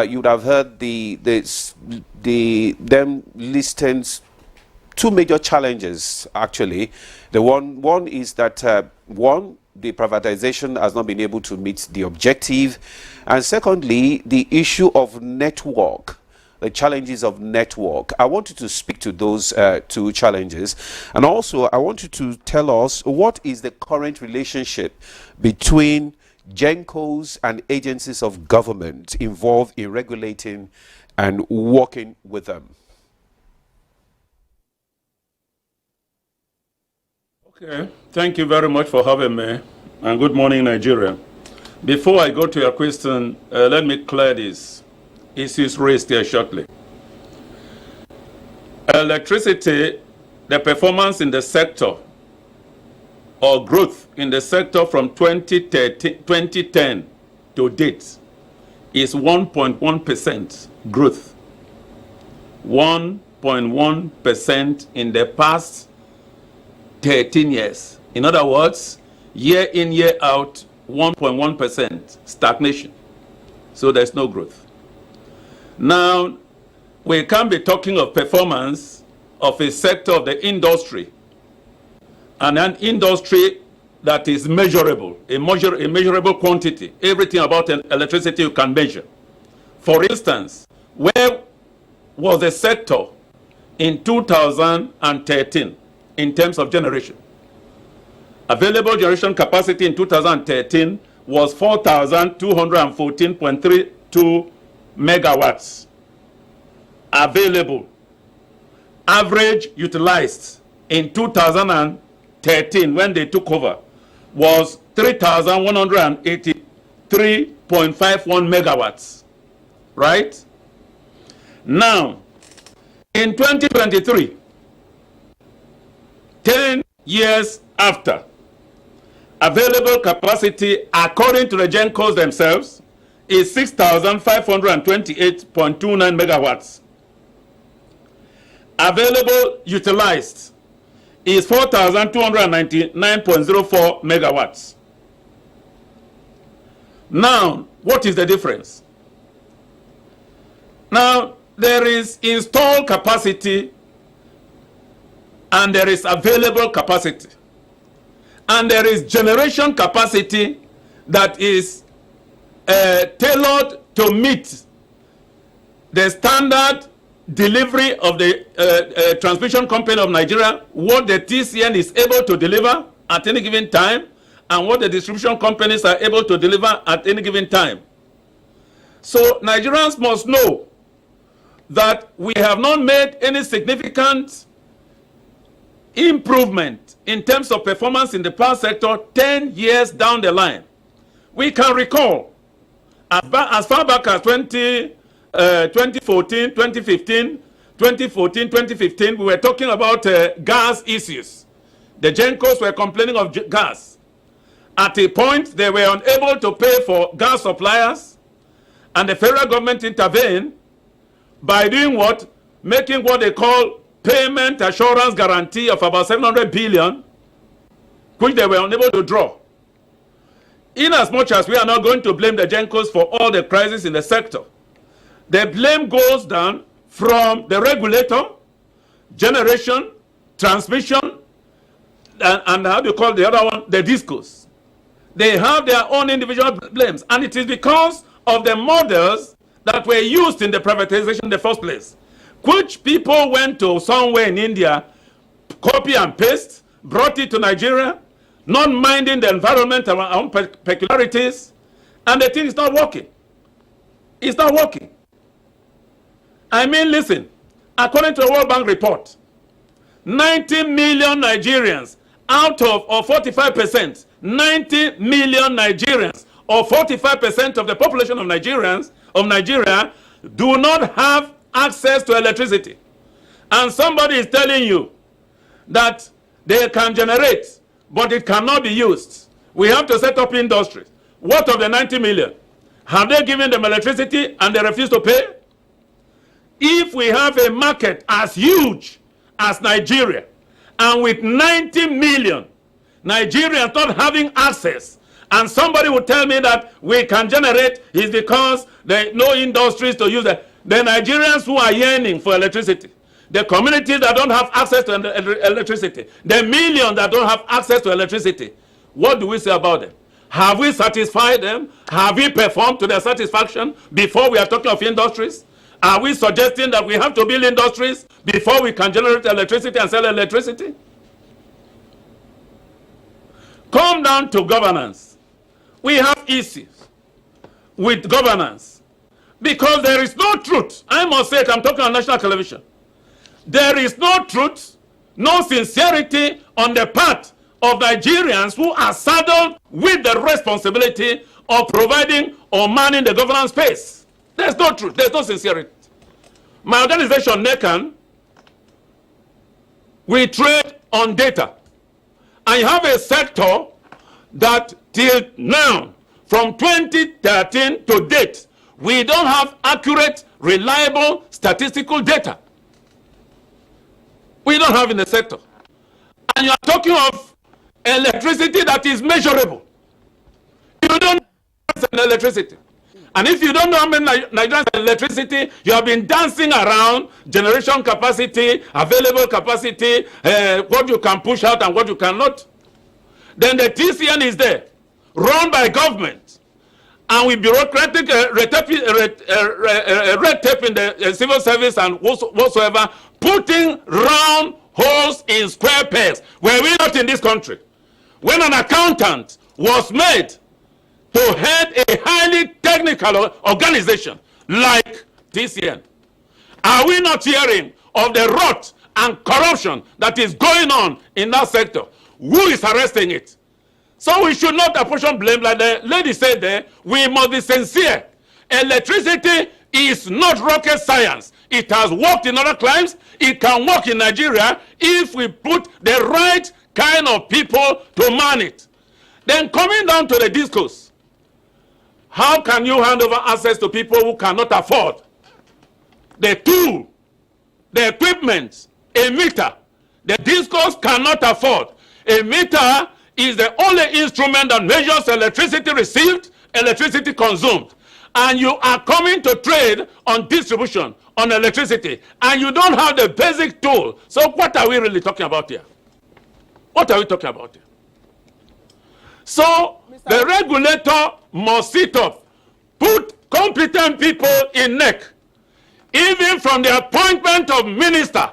you would have heard them listing two major challenges, actually. The one is that, the privatization has not been able to meet the objective. And secondly, the issue of network, the challenges of network. I want you to speak to those two challenges. And also, I want you to tell us what is the current relationship between Gencos and agencies of government involved in regulating and working with them. Okay, thank you very much for having me, and good morning, Nigeria. Before I go to your question, let me clear this. Issues raised here shortly. Electricity, the performance in the sector, or growth in the sector from 2010 to date is 1.1% growth. 1.1% in the past 13 years. In other words, year in, year out, 1.1% stagnation. So there's no growth. Now, we can't be talking of performance of a sector of the industry, and an industry that is measurable, a measurable quantity. Everything about electricity you can measure. For instance, where was the sector in 2013 in terms of generation? Available generation capacity in 2013 was 4,214.32 megawatts. Available. Average utilized in 2013 when they took over was 3,183.51 megawatts. Right? Now, in 2023, 10 years after, available capacity, according to the Gencos themselves, is 6,528.29 megawatts. Available utilized is 4,299.04 megawatts. Now, what is the difference? Now, there is installed capacity and there is available capacity. And there is generation capacity that is tailored to meet the standard delivery of the transmission company of Nigeria, what the TCN is able to deliver, at any given time and what the distribution companies are able to deliver at any given time. So Nigerians must know that we have not made any significant improvement in terms of performance in the power sector 10 years down the line. We can recall as far back as 2014, 2015, 2015, we were talking about gas issues. The Gencos were complaining of gas. At a point, they were unable to pay for gas suppliers, and the federal government intervened by doing what? Making what they call payment assurance guarantee of about 700 billion, which they were unable to draw. In as much as we are not going to blame the Gencos for all the crises in the sector, the blame goes down from the regulator, generation, transmission, and how do you call the other one? The discos. They have their own individual blames, and it is because of the models that were used in the privatization in the first place, which people went to somewhere in India, copy and paste, brought it to Nigeria, not minding the environment and our own peculiarities, and the thing is not working. It's not working. I mean, listen, according to a World Bank report, 90 million Nigerians out of 45%, 90 million Nigerians, or 45% of the population of Nigeria, do not have access to electricity. And somebody is telling you that they can generate, but it cannot be used. We have to set up industries. What of the 90 million? Have they given them electricity and they refuse to pay? If we have a market as huge as Nigeria, and with 90 million Nigerians not having access, and somebody would tell me that we can generate is because there are no industries to use it. The Nigerians who are yearning for electricity, the communities that don't have access to electricity, the millions that don't have access to electricity, what do we say about them? Have we satisfied them? Have we performed to their satisfaction before we are talking of industries? Are we suggesting that we have to build industries before we can generate electricity and sell electricity? Come down to governance. We have issues with governance because there is no truth. I must say it, I'm talking on national television. There is no truth, no sincerity on the part of Nigerians who are saddled with the responsibility of providing or manning the governance space. There's no truth, there's no sincerity. My organization, NECAN, we trade on data. I have a sector that till now, from 2013 to date, we don't have accurate, reliable statistical data. We don't have in the sector. And you are talking of electricity that is measurable. You don't have electricity. And if you don't know how many Nigerians have electricity, you have been dancing around generation capacity, available capacity, what you can push out and what you cannot. Then the TCN is there, run by government, and with bureaucratic red tape in the civil service and whatsoever, putting round holes in square pegs. Were we not in this country? When an accountant was made to head a highly technical organization like TCN, are we not hearing of the rot and corruption that is going on in that sector? Who is arresting it? So we should not apportion blame like the lady said there. We must be sincere. Electricity is not rocket science. It has worked in other climes. It can work in Nigeria if we put the right kind of people to man it. Then coming down to the discourse, how can you hand over access to people who cannot afford the tool, the equipment, a meter? The discourse cannot afford. A meter is the only instrument that measures electricity received, electricity consumed. And you are coming to trade on distribution, on electricity, and you don't have the basic tool. So what are we really talking about here? What are we talking about here? So the regulator must sit up, put competent people in NEC, even from the appointment of minister,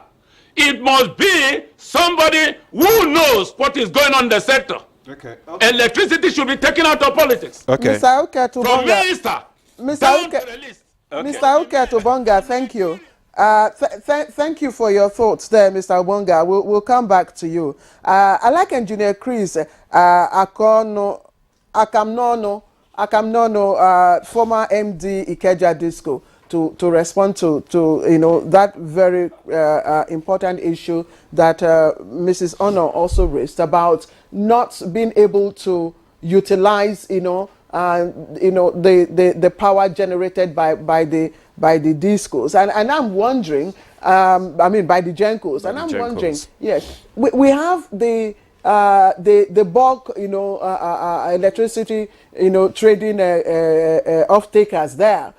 It must be somebody who knows what is going on in the sector. Okay. Electricity should be taken out of politics. Okay. Mr. Uke From Tubonga. minister down to the list. Mr. Uke Tubonga, thank you. Thank you for your thoughts there, Mr. Ubonga. We'll come back to you. I like Engineer Chris Akamnono, former MD Ikeja Disco, to respond to that very important issue that Mrs. Ono also raised about not being able to utilize the power generated by the discos, and I'm wondering, by the gencos, and I'm wondering, yes, we have the bulk, electricity, trading off takers there.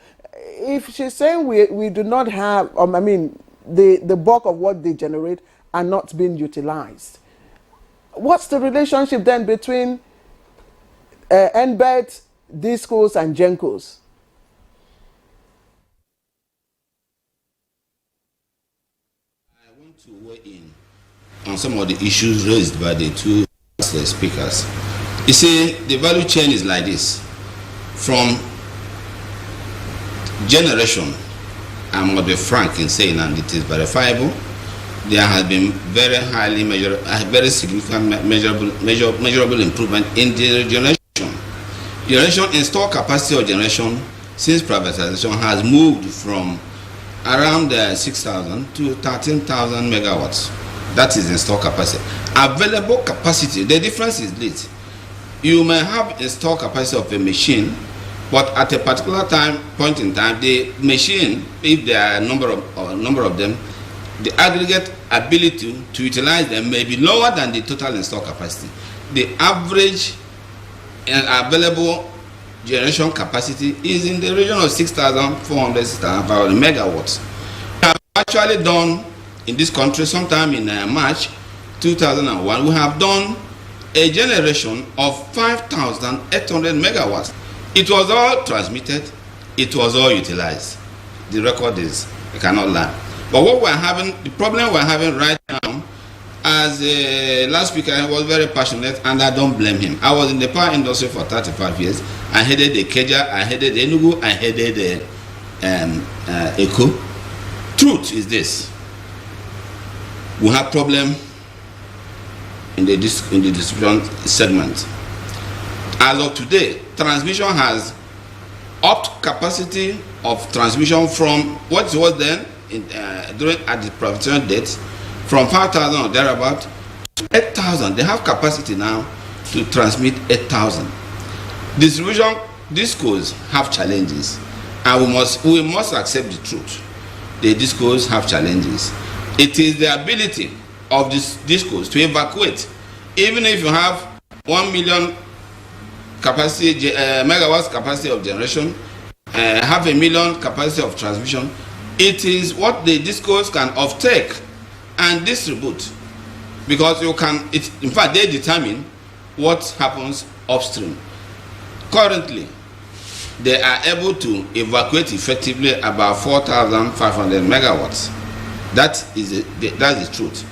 If she's saying we do not have, the bulk of what they generate are not being utilized, what's the relationship then between NBET, discos, and gencos? To weigh in on some of the issues raised by the two speakers. You see, the value chain is like this. From generation, I must be frank in saying, and it is verifiable, there has been very highly measured, very significant measurable improvement in the generation installed capacity of generation since privatization has moved from around 6,000 to 13,000 megawatts. That is installed capacity. Available capacity, the difference is this. You may have installed capacity of a machine, but at a particular point in time, the machine, if there are a number of them, the aggregate ability to utilize them may be lower than the total installed capacity. The average available generation capacity is in the region of 6,400, 6,500 megawatts. We have actually done in this country sometime in March 2001, we have done a generation of 5,800 megawatts. It was all transmitted, it was all utilized. The record is, I cannot lie. But what we're having, the problem we're having right now, as the last speaker was very passionate, and I don't blame him. I was in the power industry for 35 years. I headed the Ikeja, I headed Enugu, I headed the Eko. Truth is this: we have problem in the distribution segment. As of today, transmission has upped capacity of transmission from what it was then at the privatization date, from 5,000 or thereabout to 8,000. They have capacity now to transmit 8,000. Distribution discos have challenges, and we must accept the truth. The discos have challenges. It is the ability of these discos to evacuate. Even if you have 1 million capacity, megawatts capacity of generation, 500,000 capacity of transmission, it is what the discos can offtake and distribute, because you can, in fact, they determine what happens upstream. Currently, they are able to evacuate effectively about 4,500 megawatts. That's the truth.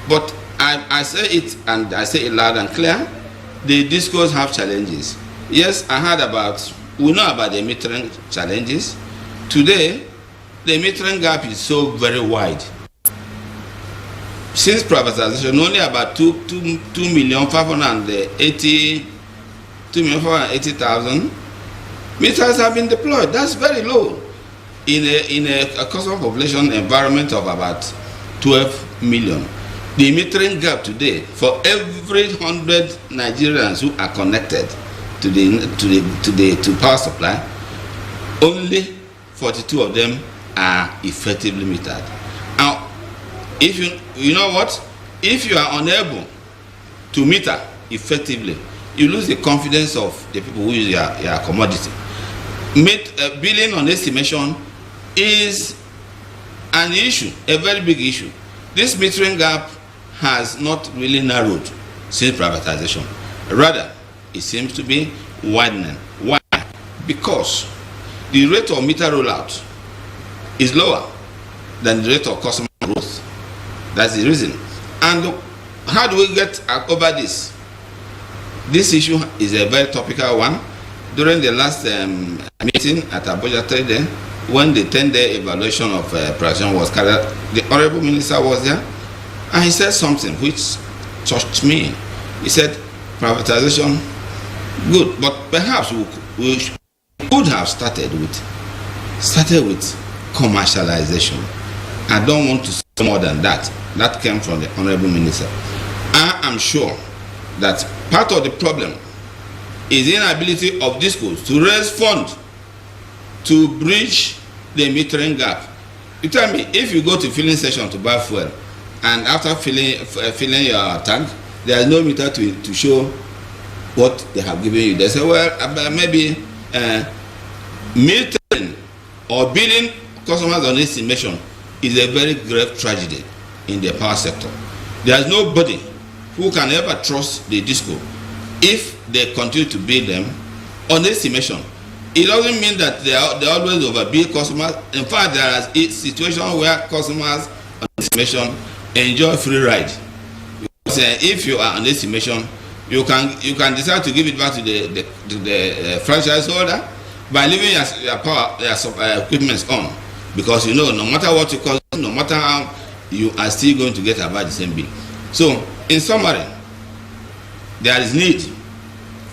But I say it, and I say it loud and clear, the discos have challenges. Yes, we know about the metering challenges. Today, the metering gap is so very wide. Since privatization, only about 2,580,000 meters have been deployed. That's very low in a customer population environment of about 12 million. The metering gap today, for every 100 Nigerians who are connected to power supply, only 42 of them are effectively metered. Now, if you know what, if you are unable to meter effectively, you lose the confidence of the people who use your commodity. Billing on estimation is an issue, a very big issue. This metering gap has not really narrowed since privatization. Rather, it seems to be widening. Why? Because the rate of meter rollout is lower than the rate of customer growth. That's the reason. And how do we get over this? This issue is a very topical one. During the last meeting at Abuja today, when the 10-day evaluation of privatization was carried out, the Honorable Minister was there, and he said something which touched me. He said, privatization, good, but perhaps we could have started with commercialization. I don't want to say more than that. That came from the Honorable Minister. I am sure that part of the problem is the inability of discos to raise funds to bridge the metering gap. You tell me, if you go to filling station to buy fuel, and after filling your tank, there is no meter to show what they have given you. They say, well, maybe metering or billing customers on estimation is a very grave tragedy in the power sector. There is nobody who can ever trust the disco if they continue to bill them on estimation. It doesn't mean that they always overbill customers. In fact, there are situations where customers on estimation enjoy free ride. Because, if you are on estimation, you can decide to give it back to the franchise holder by leaving your power equipment on, because you know no matter what you cost, no matter how, you are still going to get about the same bill. So, in summary, there is need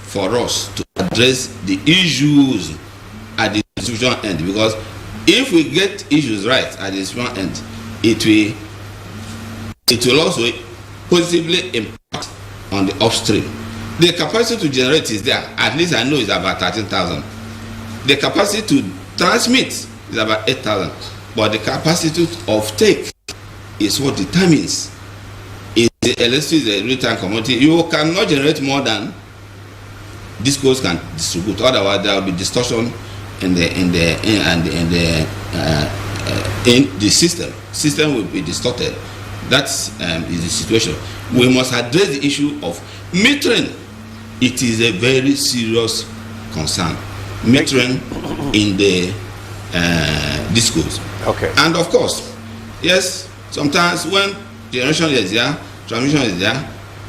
for us to address the issues at the distribution end, because if we get issues right at the distribution end, it will also positively impact on the upstream. The capacity to generate is there. At least I know it's about 13,000. The capacity to transmit is about 8,000. But the capacity of take is what determines if the electricity is a real-time commodity. You cannot generate more than discos can distribute. Otherwise, there will be distortion in the system. System will be distorted. That is the situation. We must address the issue of metering. It is a very serious concern. Metering in the discos. Okay. And of course, yes, sometimes when generation is there, transmission is there,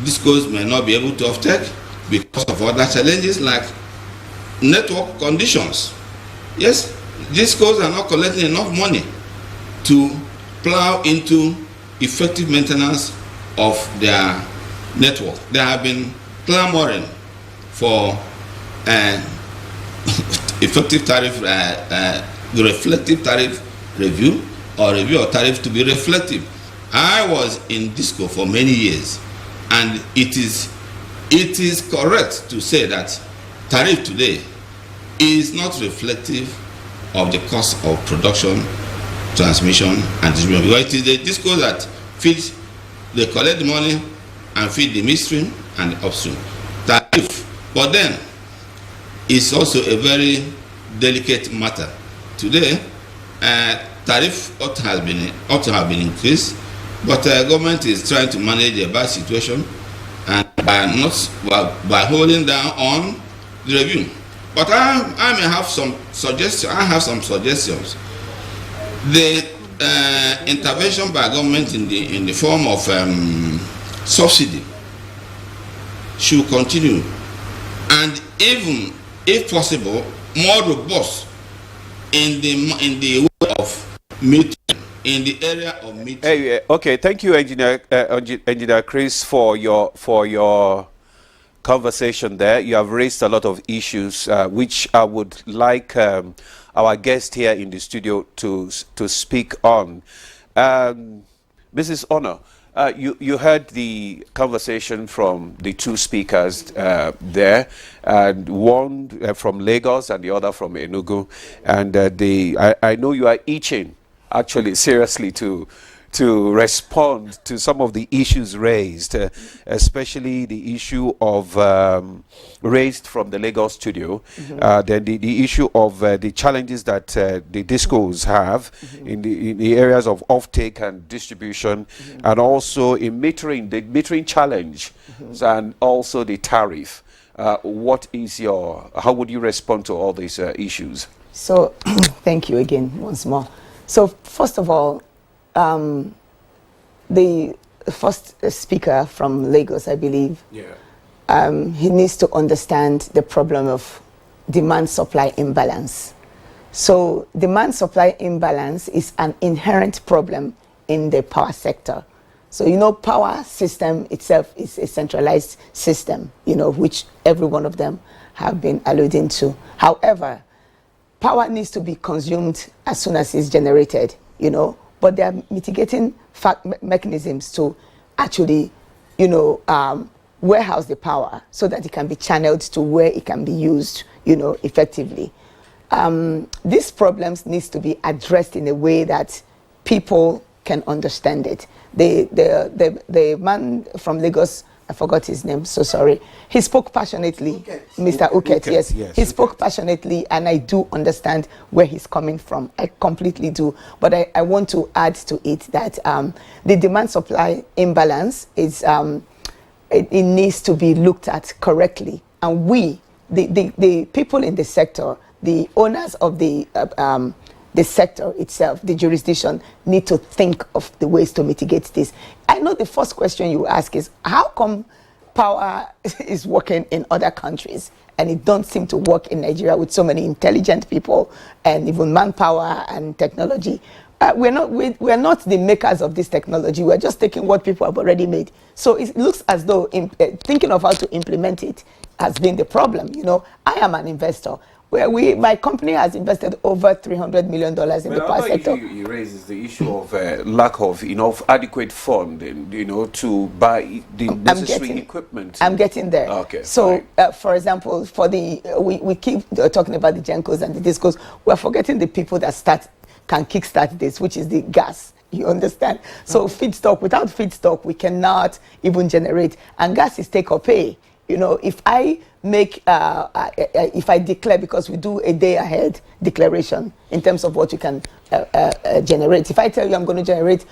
discos may not be able to offtake because of other challenges like network conditions. Yes, discos are not collecting enough money to plow into effective maintenance of their network. They have been clamoring for effective tariff, reflective tariff review, or review of tariff to be reflective. I was in disco for many years, and it is correct to say that tariff today is not reflective of the cost of production, transmission, and distribution, because it is the disco that feeds, they collect the money and feed the midstream and the upstream. Tariff, but then it's also a very delicate matter. Today, tariff ought to have been increased, but the government is trying to manage a bad situation and by holding down on the review. But I may have some suggestions. I have some suggestions. The intervention by government in the form of subsidy should continue, and even if possible, more robust in the way of metering, in the area of metering. Hey, okay, thank you, Engineer Chris, for your conversation there. You have raised a lot of issues which I would like our guest here in the studio to speak on. Mrs. Honor, you heard the conversation from the two speakers there, and one from Lagos and the other from Enugu, and I know you are itching actually seriously to respond to some of the issues raised, especially the issue of raised from the Lagos studio, then the issue of the challenges that the discos have in the areas of offtake and distribution, and also in metering, the metering challenge, and also the tariff. What is how would you respond to all these issues? So, thank you again once more. So, first of all, the first speaker from Lagos, I believe, he needs to understand the problem of demand-supply imbalance. So demand-supply imbalance is an inherent problem in the power sector. So, you know, power system itself is a centralized system, you know, which every one of them have been alluding to. However, power needs to be consumed as soon as it's generated, you know, but there are mitigating mechanisms to actually, you know, warehouse the power so that it can be channeled to where it can be used, you know, effectively. These problems needs to be addressed in a way that people can understand it. The man from Lagos, I forgot his name, so sorry. He spoke passionately, Mr. Uket, yes. He spoke passionately, and I do understand where he's coming from. I completely do. But I want to add to it that the demand-supply imbalance is, it needs to be looked at correctly. And we, the people in the sector, the owners of the sector itself, the jurisdiction, need to think of the ways to mitigate this. I know the first question you ask is, how come power is working in other countries and it don't seem to work in Nigeria with so many intelligent people and even manpower and technology? We're not the makers of this technology. We're just taking what people have already made. So it looks as though thinking of how to implement it has been the problem. You know, I am an investor. My company has invested over $300 million in the power sector. You raise the issue of lack of enough adequate funding, you know, to buy the necessary equipment. I'm getting there. Okay. So, for example, for we keep talking about the Gencos and the Discos. We're forgetting the people that can kickstart this, which is the gas. You understand? So feedstock, without feedstock, we cannot even generate. And gas is take or pay. You know, if I make, if I declare, because we do a day ahead declaration in terms of what you can generate. If I tell you I'm going to generate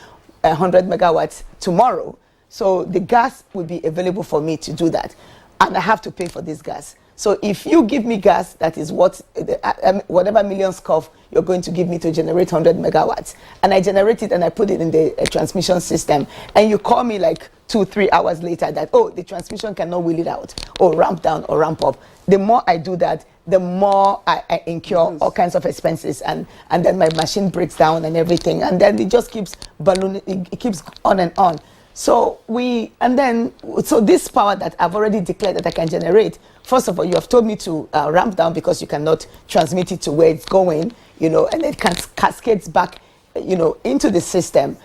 100 megawatts tomorrow, so the gas will be available for me to do that. And I have to pay for this gas. So if you give me gas that is whatever millions curve you're going to give me to generate 100 megawatts, and I generate it and I put it in the transmission system, and you call me like 2-3 hours later that, oh, the transmission cannot wheel it out, or ramp down or ramp up. The more I do that, the more I incur all kinds of expenses, and then my machine breaks down and everything, and then it just keeps ballooning, it keeps on and on. So so this power that I've already declared that I can generate, first of all, you have told me to ramp down because you cannot transmit it to where it's going, you know, and it cascades back, you know, into the system.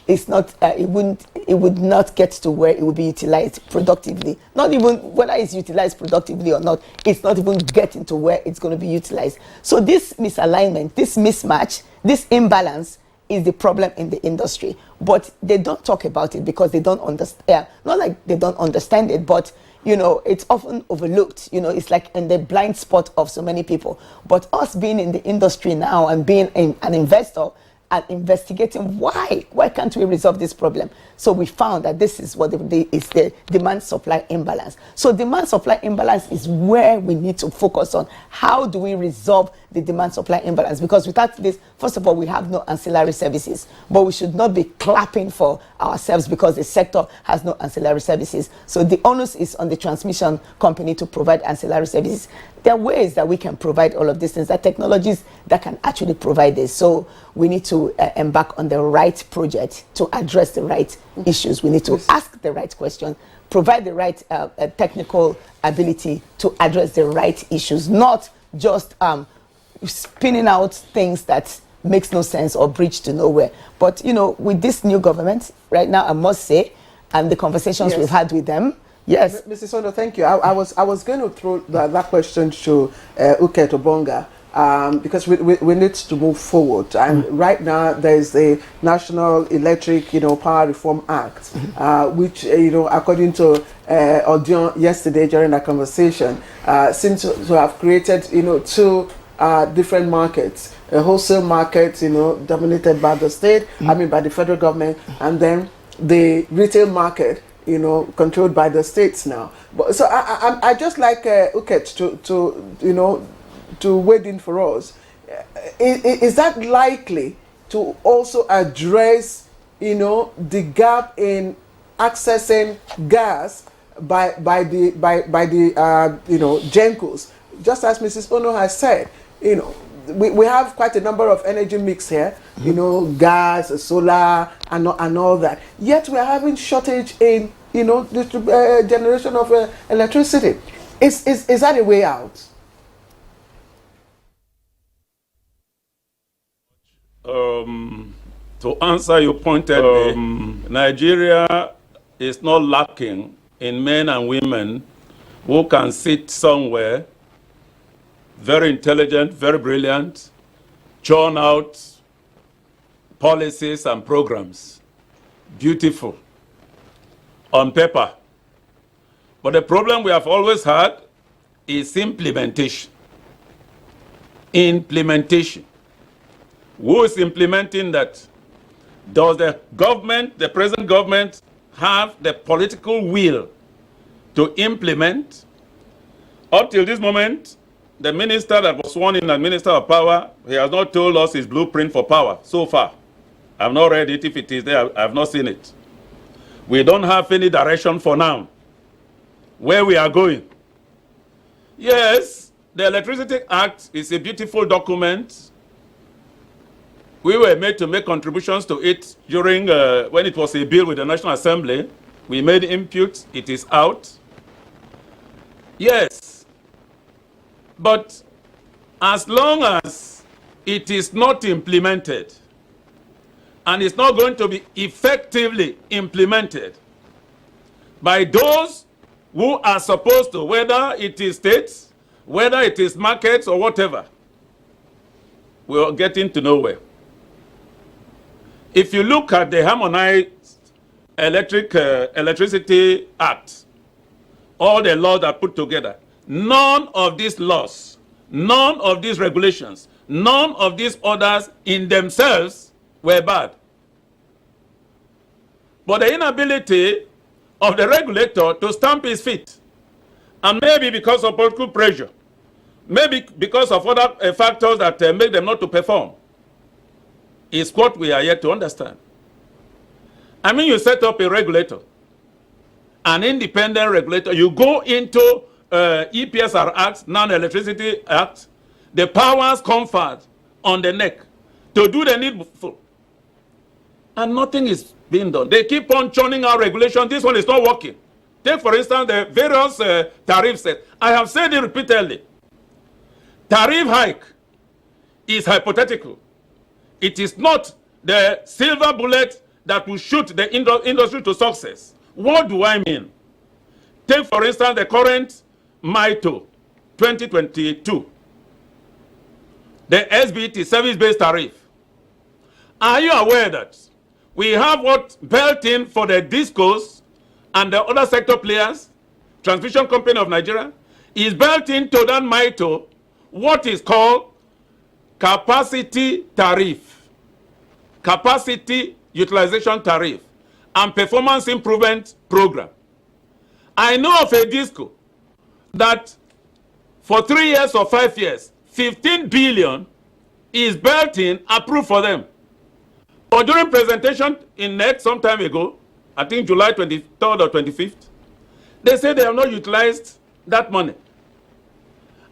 It's not, it would not get to where it would be utilized productively. Not even whether it's utilized productively or not, it's not even getting to where it's going to be utilized. So this misalignment, this mismatch, this imbalance is the problem in the industry. But they don't talk about it because they don't understand. Not like they don't understand it, but you know, it's often overlooked. You know, it's like in the blind spot of so many people. But us being in the industry now and being an investor and investigating why can't we resolve this problem? So we found that this is what is the demand-supply imbalance. So demand-supply imbalance is where we need to focus on. How do we resolve the demand-supply imbalance? Because without this, first of all, we have no ancillary services. But we should not be clapping for ourselves because the sector has no ancillary services. So the onus is on the transmission company to provide ancillary services. There are ways that we can provide all of these things, there are technologies that can actually provide this. So we need to embark on the right project to address the right issues. We need to ask the right question, provide the right technical ability to address the right issues, not just spinning out things that makes no sense or bridge to nowhere. But, you know, with this new government right now, I must say, and the conversations we've had with them, yes. Mrs. Sondo, thank you. I was going to throw that question to Uket Obonga because we need to move forward. And right now there's a National Electric, Power Reform Act, which, according to Odion yesterday during our conversation, seems to have created, two different markets: a wholesale market, dominated by the state, by the federal government, and then the retail market, controlled by the states now. But so I just like Uket to wade in for us. Is that likely to also address you know, the gap in accessing gas by the you know, Gencos. Just as Mrs. Ono has said, you know, we have quite a number of energy mix here, you know, gas, solar, and all that. Yet we are having shortage in, you know, generation of electricity. Is that a way out? To answer you pointedly, Nigeria is not lacking in men and women who can sit somewhere, very intelligent, very brilliant, churn out policies and programs. Beautiful on paper. But the problem we have always had is implementation. Implementation. Who is implementing that? Does the government, the present government, have the political will to implement? Up till this moment, the minister that was sworn in as Minister of Power, he has not told us his blueprint for power so far. I've not read it. If it is there, I've not seen it. We don't have any direction for now where we are going. Yes, the Electricity Act is a beautiful document. We were made to make contributions to it during when it was a bill with the National Assembly. We made inputs. It is out. Yes. But as long as it is not implemented, and it's not going to be effectively implemented by those who are supposed to, whether it is states, whether it is markets or whatever, we're getting to nowhere. If you look at the Harmonized Electricity Act, all the laws that are put together, none of these laws, none of these regulations, none of these orders in themselves were bad. But the inability of the regulator to stamp his feet, and maybe because of political pressure, maybe because of other factors that make them not to perform, is what we are yet to understand. I mean, you set up a regulator, an independent regulator. You go into EPSR Act, Non-Electricity Act, the powers conferred on the neck to do the needful. And nothing is being done. They keep on churning out regulations. This one is not working. Take, for instance, the various tariffs. I have said it repeatedly. Tariff hike is hypothetical. It is not the silver bullet that will shoot the industry to success. What do I mean? Take, for instance, the current MITO 2022, the SBT, service-based tariff. Are you aware that we have what built in for the discos and the other sector players, Transmission Company of Nigeria, is built into that MITO what is called capacity tariff, capacity utilization tariff, and performance improvement program. I know of a disco that for 3 years or 5 years, 15 billion is built in, approved for them. But during presentation in NET some time ago, I think July 23rd or 25th, they say they have not utilized that money.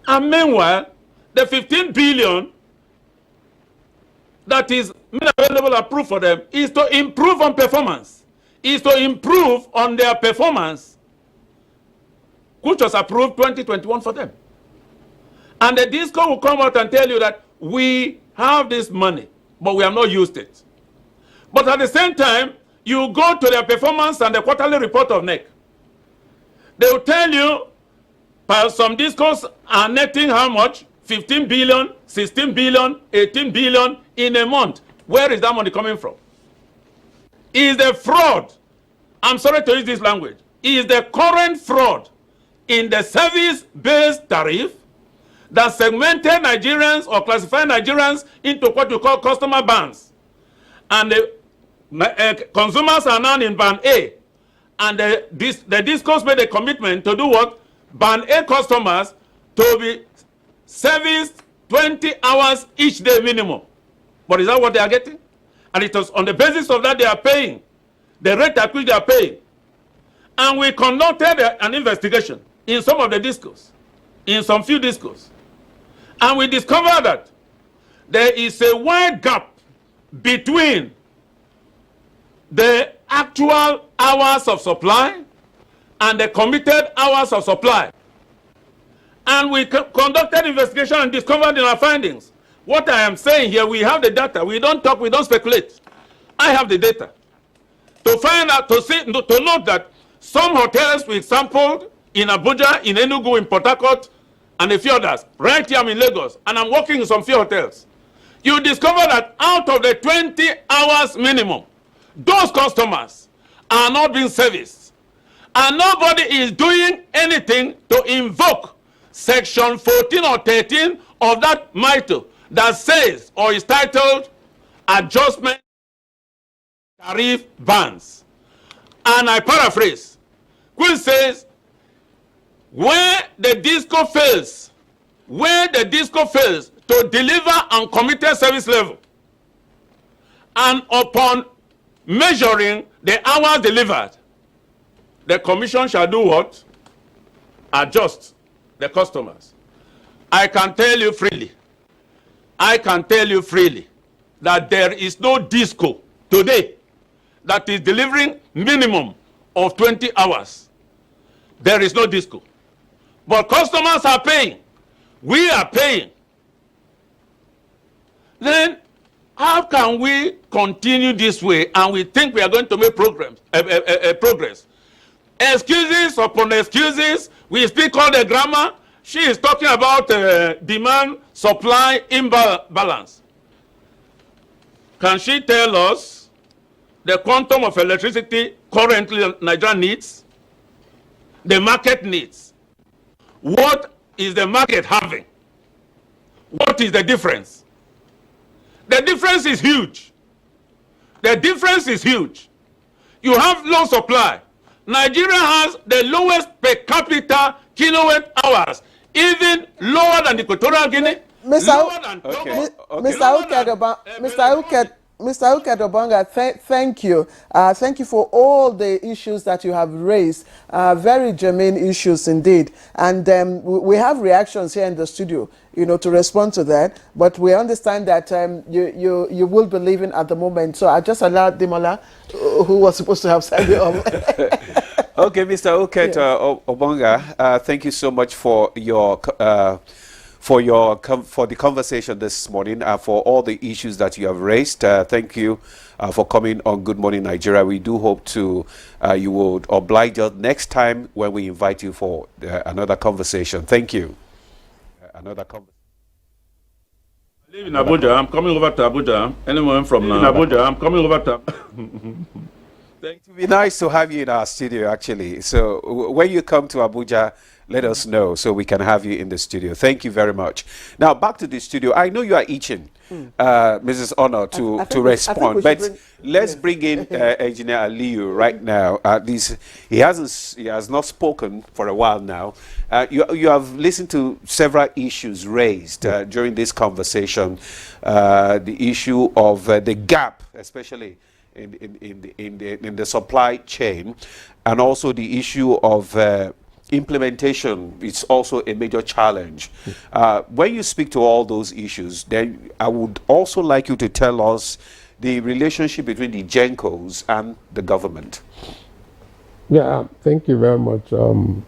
And meanwhile, the 15 billion that is made available, approved for them, is to improve on performance, is to improve on their performance, which was approved 2021 for them. And the disco will come out and tell you that we have this money, but we have not used it. But at the same time, you go to their performance and the quarterly report of NEC. They will tell you some discos are netting how much? 15 billion, 16 billion, 18 billion in a month. Where is that money coming from? Is the fraud, I'm sorry to use this language, is the current fraud in the service-based tariff that segmented Nigerians or classified Nigerians into what you call customer bands. And the consumers are now in band A. And the discos made a commitment to do what? Band A customers to be serviced 20 hours each day minimum. But is that what they are getting? And it was on the basis of that they are paying, the rate at which they are paying. And we conducted an investigation in some of the discos, in some few discos. And we discovered that there is a wide gap between the actual hours of supply and the committed hours of supply. And we conducted investigation and discovered in our findings. What I am saying here, we have the data. We don't talk, we don't speculate. I have the data. To find out, to note that some hotels we sampled in Abuja, in Enugu, in Port Harcourt, and a few others. Right here I'm in Lagos, and I'm working in some few hotels. You discover that out of the 20 hours minimum, those customers are not being serviced. And nobody is doing anything to invoke Section 14 or 13 of that MITO that says, or is titled, Adjustment Tariff Bands. And I paraphrase, which says, where the disco fails to deliver uncommitted service level, and upon measuring the hours delivered, the commission shall do what? Adjust the customers. I can tell you freely that there is no disco today that is delivering minimum of 20 hours. There is no disco. But customers are paying. We are paying. Then how can we continue this way and we think we are going to make progress? Excuses upon excuses. We speak all the grammar. She is talking about demand, supply, imbalance. Can she tell us the quantum of electricity currently Nigeria needs? The market needs. What is the market having? What is the difference? The difference is huge. The difference is huge. You have low supply. Nigeria has the lowest per capita kilowatt hours, even lower than Equatorial Guinea. Mr. Uket-Obonga, thank you. Thank you for all the issues that you have raised. Very germane issues indeed. And we have reactions here in the studio, to respond to that. But we understand that you will be leaving at the moment. So I just allowed Demola, who was supposed to have signed it off. Okay, Mr. Uket-Obonga, thank you so much for the conversation this morning, for all the issues that you have raised. Thank you for coming on Good Morning Nigeria. We do hope to you will oblige us next time when we invite you for another conversation. Thank you. Another conversation. I live in Abuja. I'm coming over to Abuja. Anyone from Abuja? I'm coming over to. It would be nice to have you in our studio, actually. So when you come to Abuja, let us know so we can have you in the studio. Thank you very much. Now, back to the studio. I know you are itching, Mrs. Honor, to respond. But let's bring in Engineer Aliyu right now. He has not spoken for a while now. You have listened to several issues raised during this conversation. The issue of the gap, especially in the supply chain, and also the issue of implementation is also a major challenge. When you speak to all those issues, then I would also like you to tell us the relationship between the GENCOs and the government. Yeah, thank you very much. The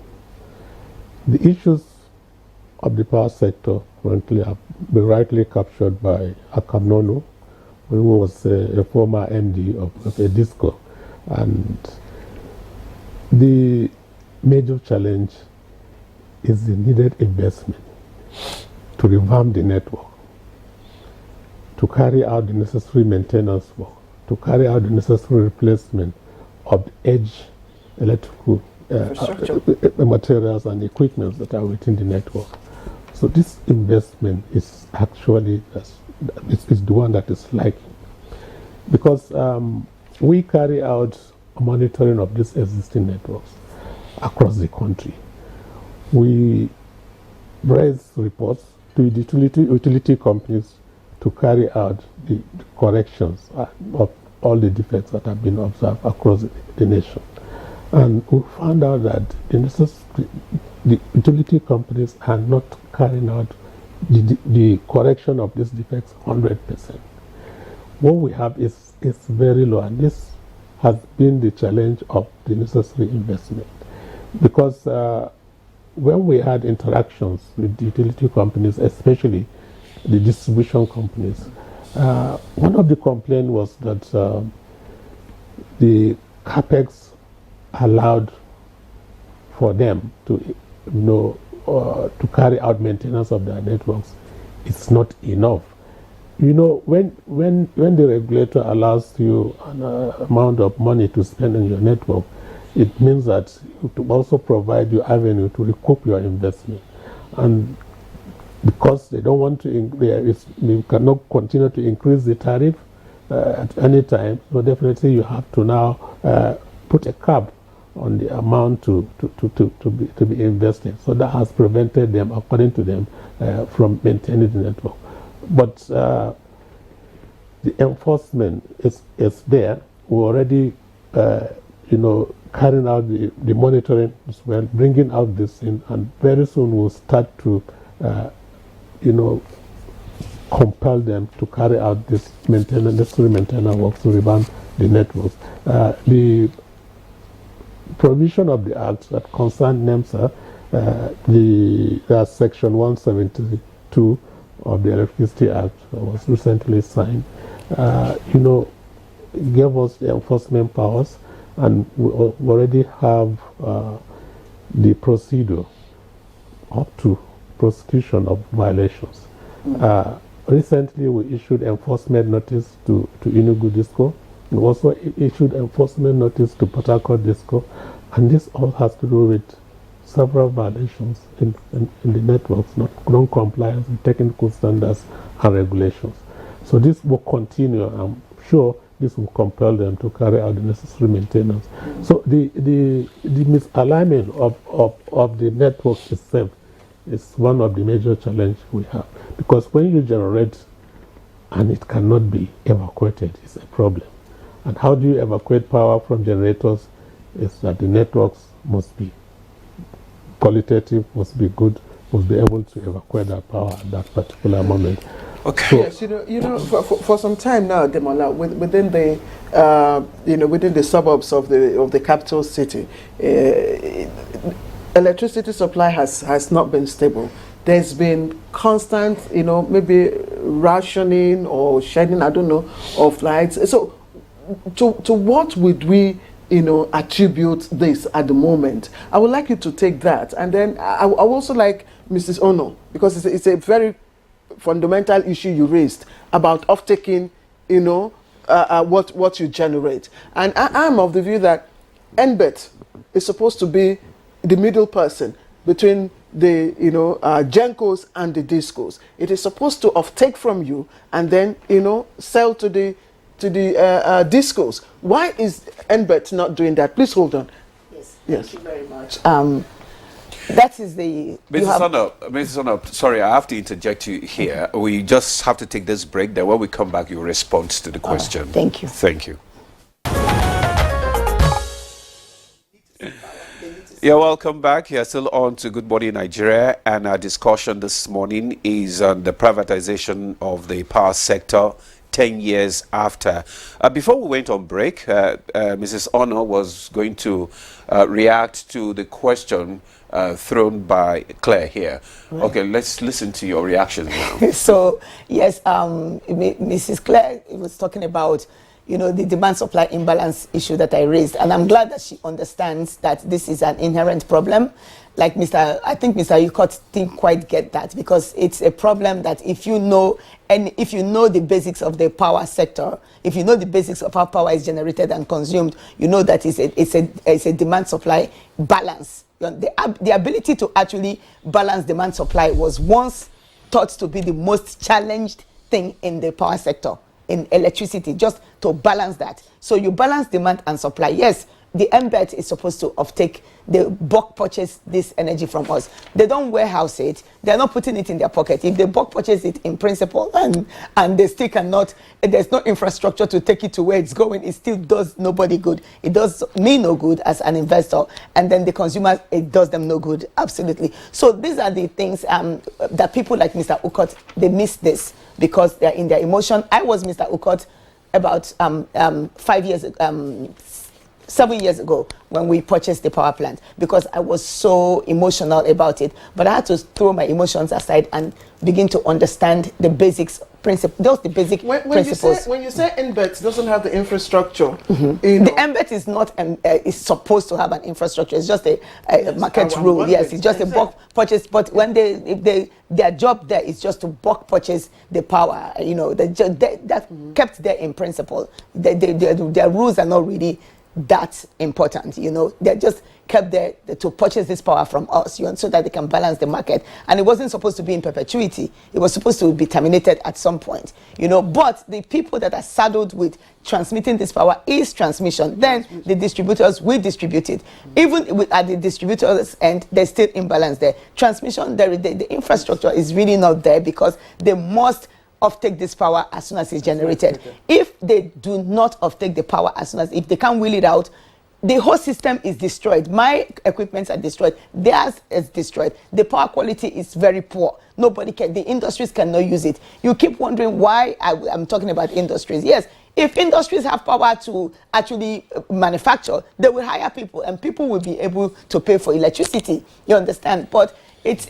issues of the power sector currently have been rightly captured by Akamnono, who was a former MD of a disco. And the major challenge is the needed investment to revamp the network, to carry out the necessary maintenance work, to carry out the necessary replacement of edge electrical materials and equipment that are within the network. So this investment is actually is the one that is lacking, because we carry out monitoring of these existing networks across the country. We raise reports to the utility companies, to carry out the corrections of all the defects that have been observed across the nation. And we found out that the utility companies are not carrying out the correction of these defects 100%. What we have is very low, and this has been the challenge of the necessary investment. Because when we had interactions with the utility companies, especially the distribution companies, one of the complaints was that the capex allowed for them to, to carry out maintenance of their networks is not enough. When the regulator allows you an amount of money to spend on your network, it means that to also provide you avenue to recoup your investment. And because they don't want to, we cannot continue to increase the tariff at any time, so definitely you have to now put a cap on the amount to be invested. So that has prevented them, according to them, from maintaining the network. But the enforcement is there. We already, carrying out the monitoring as well, bringing out this in, and very soon we'll start to, compel them to carry out this necessary maintenance work to revamp the networks. The provision of the act that concerned NEMSA, the section 172 of the Electricity Act that was recently signed, gave us the enforcement powers, and we already have the procedure up to prosecution of violations. Recently, we issued enforcement notice to Enugu Disco. We also issued enforcement notice to Port Harcourt Disco, and this all has to do with several violations in the networks, non-compliance with technical standards and regulations. So this will continue. I'm sure this will compel them to carry out the necessary maintenance. So the misalignment of the network itself is one of the major challenges we have. Because when you generate and it cannot be evacuated, it's a problem. And how do you evacuate power from generators? Is that the networks must be qualitative, must be good, must be able to evacuate that power at that particular moment. Okay. Yes, for some time now, Demola, within the suburbs of the capital city, electricity supply has not been stable. There's been constant, maybe rationing or shedding, I don't know, of lights. So, to what would we, attribute this at the moment? I would like you to take that, and then I would also like Mrs. Ono, because it's a very fundamental issue you raised about off-taking, what you generate. And I'm of the view that NBET is supposed to be the middle person between the Gencos and the Discos. It is supposed to off-take from you and then sell to the Discos. Why is NBET not doing that? Please hold on. Yes. Yes. Thank you very much. That is the... Mrs. Ono, sorry, I have to interject you here. We just have to take this break. Then when we come back, you respond to the question. Thank you. Thank you. Yeah, welcome back. You're still on to Good Morning Nigeria, and our discussion this morning is on the privatization of the power sector 10 years after. Before we went on break, Mrs. Ono was going to react to the question thrown by Claire here. Right. Okay, let's listen to your reaction now. So, yes, Mrs. Claire was talking about the demand-supply imbalance issue that I raised. And I'm glad that she understands that this is an inherent problem. Like I think Mr. Yukot didn't quite get that, because it's a problem that if you know the basics of the power sector, if you know the basics of how power is generated and consumed, you know that it's a demand-supply balance. The ability to actually balance demand-supply was once thought to be the most challenged thing in the power sector, in electricity, just to balance that. So you balance demand and supply. Yes, the MBET is supposed to offtake, they bulk purchase this energy from us. They don't warehouse it. They're not putting it in their pocket. If they bulk purchase it in principle and they still cannot, there's no infrastructure to take it to where it's going, it still does nobody good. It does me no good as an investor, and then the consumers, it does them no good, absolutely. So these are the things that people like Mr. Ukot, they miss this because they're in their emotion. I was Mr. Ukot about 7 years ago when we purchased the power plant, because I was so emotional about it. But I had to throw my emotions aside and begin to understand the basics, those the basic principles. When you say NBET doesn't have the infrastructure, the NBET is not is supposed to have an infrastructure. It's just a market rule. Yes, it's just a bulk purchase. But when their job there is just to bulk purchase the power, that kept there in principle. Their rules are not really that important, they just kept there to purchase this power from us, so that they can balance the market. And it wasn't supposed to be in perpetuity. It was supposed to be terminated at some point, but the people that are saddled with transmitting this power is transmission. Then the distributors will distribute it. Even at the distributors end, there's still imbalance there. Transmission, the infrastructure is really not there, because they must offtake this power as soon as it's generated. If they do not offtake the power as soon as, if they can't wheel it out, the whole system is destroyed. My equipments are destroyed. Theirs is destroyed. The power quality is very poor. Nobody can, the industries cannot use it. You keep wondering why I'm talking about industries. Yes, if industries have power to actually manufacture, they will hire people, and people will be able to pay for electricity. You understand? But it's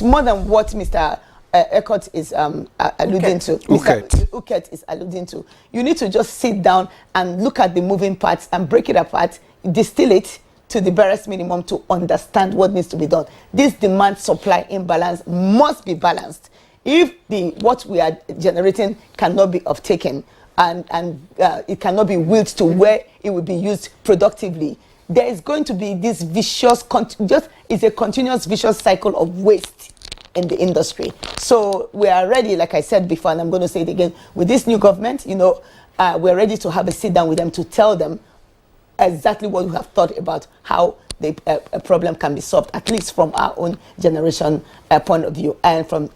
more than what Mr. Ekot is alluding to. Uket is alluding to. You need to just sit down and look at the moving parts and break it apart, distill it to the barest minimum to understand what needs to be done. This demand-supply imbalance must be balanced. If what we are generating cannot be offtaken and it cannot be wheeled to where it will be used productively, there is going to be this vicious, it's a continuous vicious cycle of waste in the industry. So we are ready, like I said before, and I'm going to say it again, with this new government, we're ready to have a sit down with them to tell them exactly what we have thought about how the problem can be solved, at least from our own generation point of view and from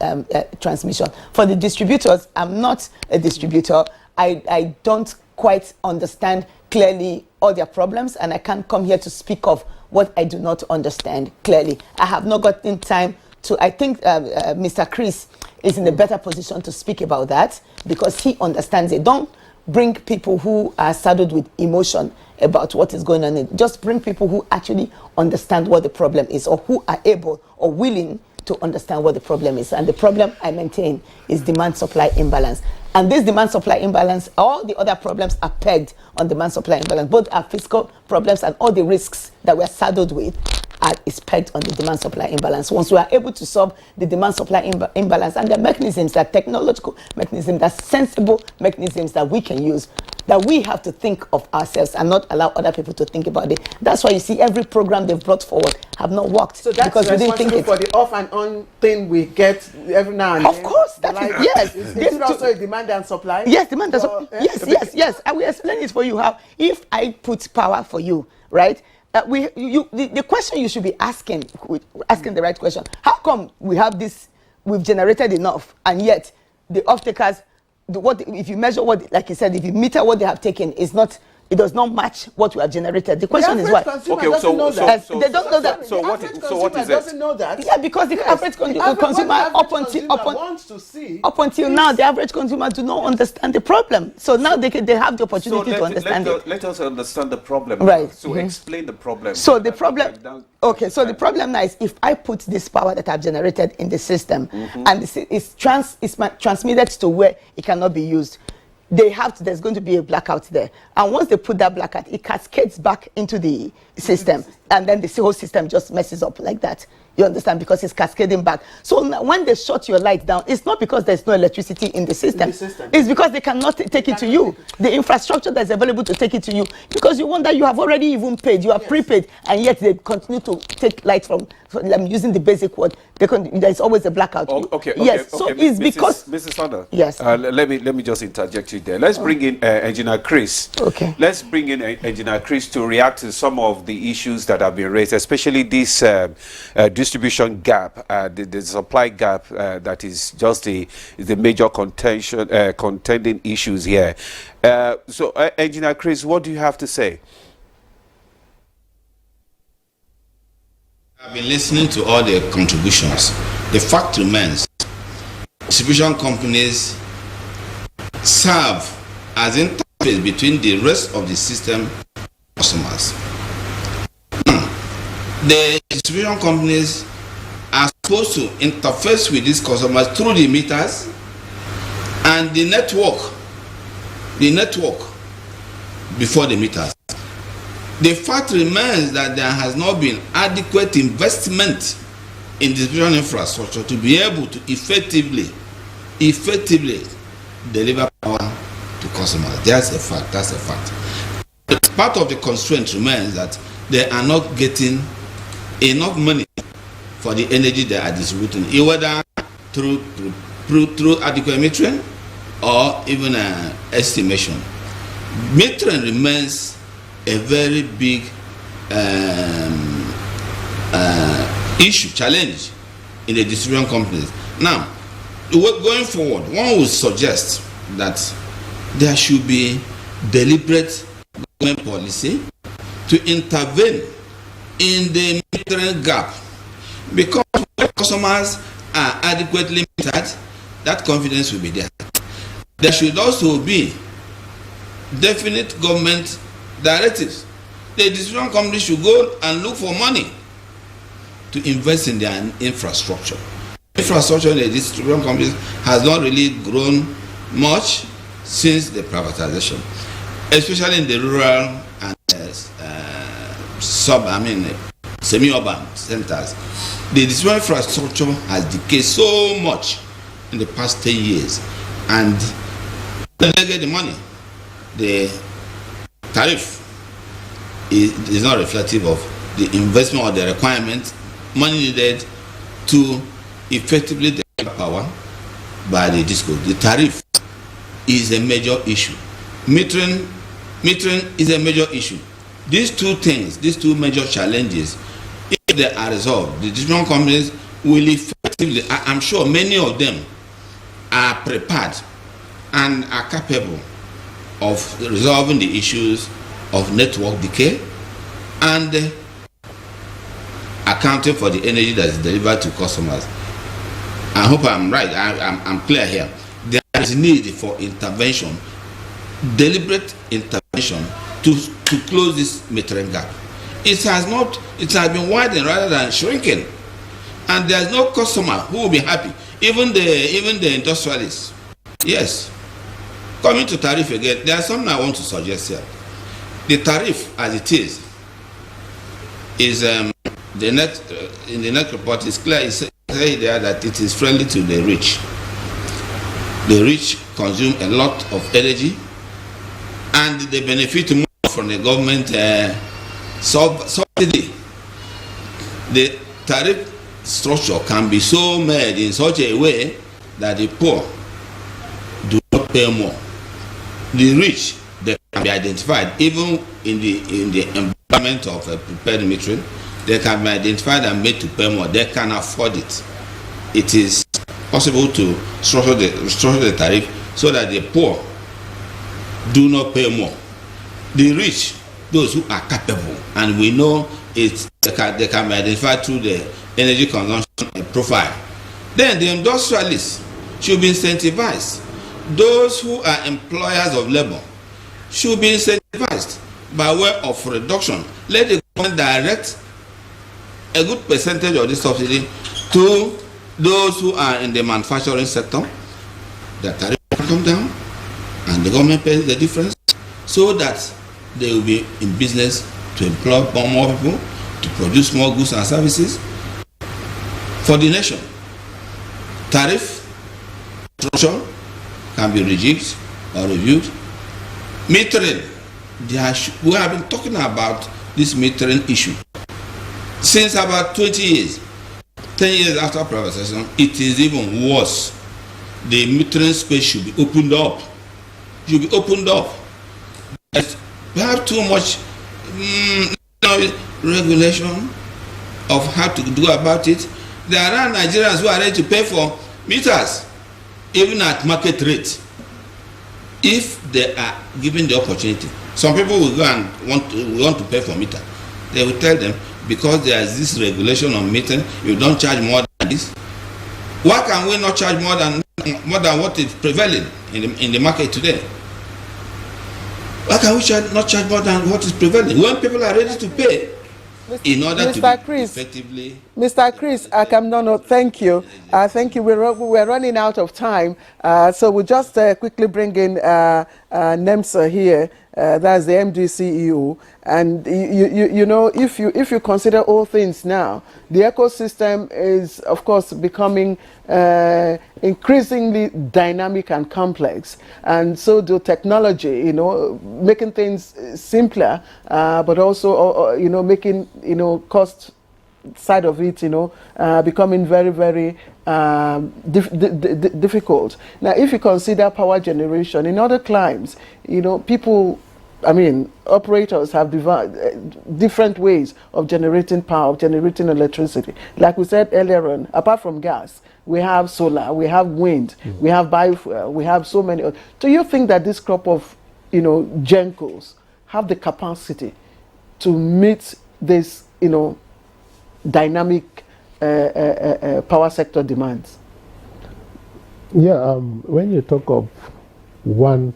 transmission. For the distributors, I'm not a distributor. I don't quite understand clearly all their problems, and I can't come here to speak of what I do not understand clearly. I have not gotten time to, I think Mr. Chris is in a better position to speak about that, because he understands it. Don't bring people who are saddled with emotion about what is going on. Just bring people who actually understand what the problem is, or who are able or willing to understand what the problem is. And the problem, I maintain, is demand-supply imbalance. And this demand-supply imbalance, all the other problems are pegged on demand-supply imbalance. Both our fiscal problems and all the risks that we're saddled with is pegged on the demand-supply imbalance. Once we are able to solve the demand-supply imbalance, and the mechanisms, that technological mechanisms, that sensible mechanisms that we can use, that we have to think of ourselves and not allow other people to think about it. That's why you see every program they've brought forward have not worked. So that's because we didn't think it. For the off and on thing we get every now and then. Of course, that is, yes. Is it also a demand and supply? Yes, demand and supply. Yes. I will explain it for you how. If I put power for you, right? The question you should be asking the right question. How come we have this, we've generated enough, and yet the off-takers, if you measure what, like you said, if you meter what they have taken, it does not match what we have generated. The question is why. Okay, they don't know that. So what is it? Doesn't know that. Yeah, because the average consumer, up until now, the average consumer do not understand the problem. So now they have the opportunity to understand it. Let us understand the problem. Right. So explain the problem. So the problem. Okay. So the problem now is, if I put this power that I've generated in the system, and it's transmitted to where it cannot be used, there's going to be a blackout there. And once they put that blackout, it cascades back into the system. and then the whole system just messes up like that. You understand? Because it's cascading back. So now when they shut your light down, it's not because there's no electricity in the system. It's because they cannot take it to you. The infrastructure that's available to take it to you. Because you wonder, you have already even paid, you have prepaid, and yet they continue to take light from I'm using the basic word. There's always a blackout. Yes. So it's because Mrs. Honor. Yes. Let me just interject you there. Let's bring in Engineer Chris. Okay. Let's bring in Engineer Chris to react to some of the issues that have been raised, especially this distribution gap, the supply gap that is just the major contending issues here. So, Engineer Chris, what do you have to say? I've been listening to all the contributions. The fact remains, distribution companies serve as interface between the rest of the system and customers. The distribution companies are supposed to interface with these customers through the meters and the network before the meters. The fact remains that there has not been adequate investment in distribution infrastructure to be able to effectively deliver power to customers. That's a fact. Part of the constraint remains that they are not getting enough money for the energy they are distributing, whether through adequate metering or even estimation. Metering remains a very big challenge in the distribution companies. Now, going forward, one would suggest that there should be deliberate government policy to intervene in the metering gap, because when customers are adequately metered, that confidence will be there. There should also be definite government directives. The distribution companies should go and look for money to invest in their infrastructure. Infrastructure in the distribution companies has not really grown much since the privatization, especially in the rural and semi-urban centers. The distribution infrastructure has decayed so much in the past 10 years, and when they get the money, the tariff is not reflective of the investment or the requirement, money needed to effectively deliver power by the disco. The tariff is a major issue. Metering is a major issue. These two things, these two major challenges, if they are resolved, the distribution companies will effectively, I'm sure many of them are prepared and are capable of resolving the issues of network decay and accounting for the energy that is delivered to customers. I hope I'm right. I'm clear here. There is need for intervention, deliberate intervention to close this metering gap. It has been widening rather than shrinking, and there's no customer who will be happy, even the industrialists. Yes. Coming to tariff again, there is something I want to suggest here. The tariff, as it is in the net report is clear. It's there that it is friendly to the rich. The rich consume a lot of energy, and they benefit more from the government subsidy. The tariff structure can be so made in such a way that the poor do not pay more. The rich, they can be identified even in the environment of prepared metering. They can be identified and made to pay more. They can afford it. It is possible to structure the tariff so that the poor do not pay more. The rich, those who are capable, and we know they can be identified through the energy consumption profile. Then the industrialists should be incentivized. Those who are employers of labor should be incentivized by way of reduction. Let the government direct a good percentage of the subsidy to those who are in the manufacturing sector. The tariff will come down and the government pays the difference so that they will be in business to employ more people to produce more goods and services for the nation. Tariff structure can be rejigged or reviewed. Metering, we have been talking about this metering issue since about 20 years. 10 years after privatization, it is even worse. The metering space should be opened up. Should be opened up. We have too much regulation of how to do about it. There are Nigerians who are ready to pay for meters, even at market rate, if they are given the opportunity. Some people will go and want to pay for meter. They will tell them, because there is this regulation on metering, you don't charge more than this. Why can we not charge more than what is prevailing in the market today? Why can we not charge more than what is prevailing when people are ready to pay in order to be effectively? Mr. Chris Akamnono, thank you. Thank you. We're running out of time, so we'll just quickly bring in NEMSA here. That's the MD CEO. And you know, if you consider all things now, the ecosystem is, of course, becoming increasingly dynamic and complex, and so do technology. You know, making things simpler, but also you know, making, you know, cost side of it, you know, becoming very, very difficult. Now, if you consider power generation in other climes, you know, people, I mean, operators have different ways of generating power, of generating electricity. Like we said earlier on, apart from gas, we have solar, we have wind, we have biofuel, we have so many. Do you think that this crop of, you know, gencos have the capacity to meet this, you know, dynamic power sector demands? Yeah, when you talk of one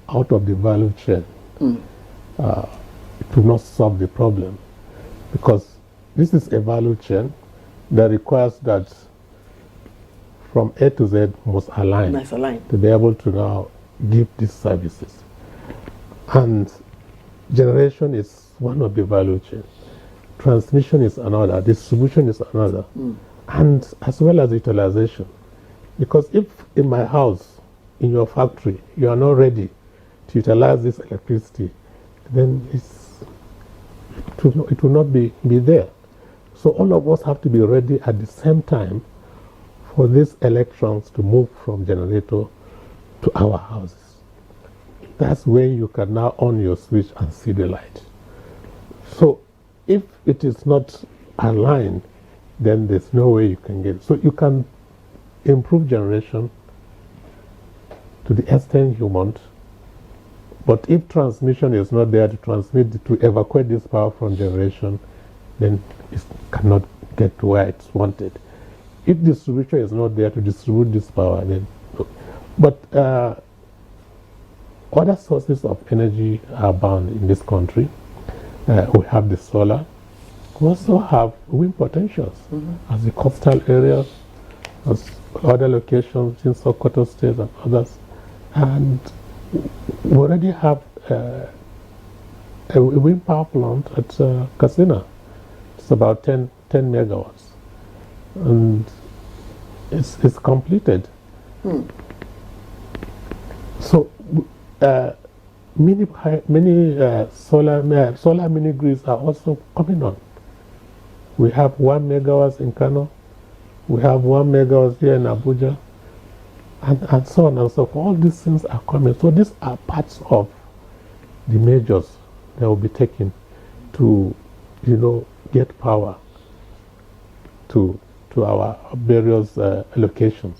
out of the value chain, it will not solve the problem, because this is a value chain that requires that from A to Z must align to be able to now give these services. And generation is one of the value chains. Transmission is another, distribution is another, and as well as utilization. Because if in my house, in your factory, you are not ready to utilize this electricity, then it will not be there. So all of us have to be ready at the same time for these electrons to move from generator to our houses. That's when you can now on your switch and see the light. So if it is not aligned, then there's no way you can get it. So you can improve generation to the extent you want, but if transmission is not there to transmit, to evacuate this power from generation, then it cannot get to where it's wanted. If distribution is not there to distribute this power, then but other sources of energy are bound in this country. We have the solar. We also have wind potentials as the coastal areas, as other locations in Sokoto State and others. And we already have a wind power plant at Katsina. It's about 10 megawatts. And it's completed. So many solar mini grids are also coming on. We have 1 megawatt in Kano, we have 1 megawatt here in Abuja, and so on and so forth. All these things are coming. So these are parts of the measures that will be taken to, you know, get power to our various locations.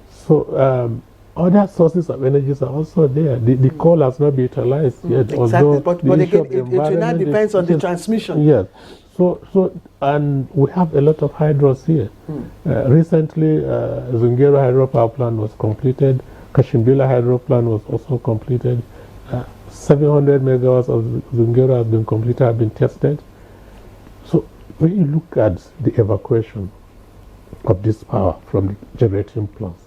So other sources of energies are also there. The coal has not been utilized yet. Exactly, but again, it now depends on the transmission. Yes. So and we have a lot of hydros here. Recently, Zungeru hydropower plant was completed. Kashimbila hydro plant was also completed. 700 megawatts of Zungeru has been completed, have been tested. So when you look at the evacuation of this power from the generating plants,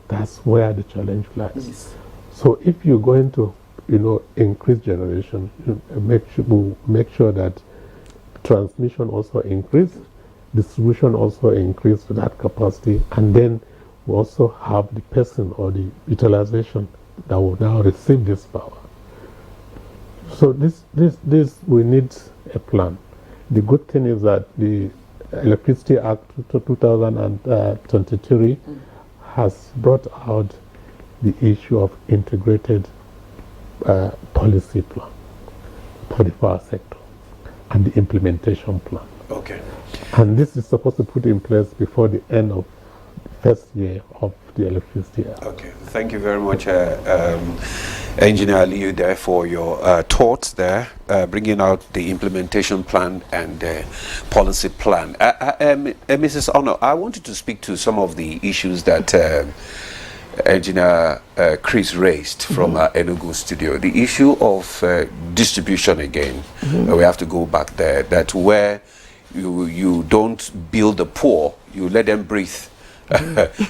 that's where the challenge lies. Yes. So if you're going to, you know, increase generation, make sure that transmission also increase, distribution also increase to that capacity, and then we also have the person or the utilization that will now receive this power. So this we need a plan. The good thing is that the Electricity Act 2023 has brought out the issue of integrated policy plan for the power sector and the implementation plan. Okay. And this is supposed to put in place before the end of the first year of the Electricity Act. Okay, thank you very much, Engineer Liu, there for your thoughts there, bringing out the implementation plan and policy plan. Mrs. Ono, I wanted to speak to some of the issues that Engineer Chris raised from our Enugu studio. The issue of distribution again. We have to go back there. That where you don't build the poor, you let them breathe.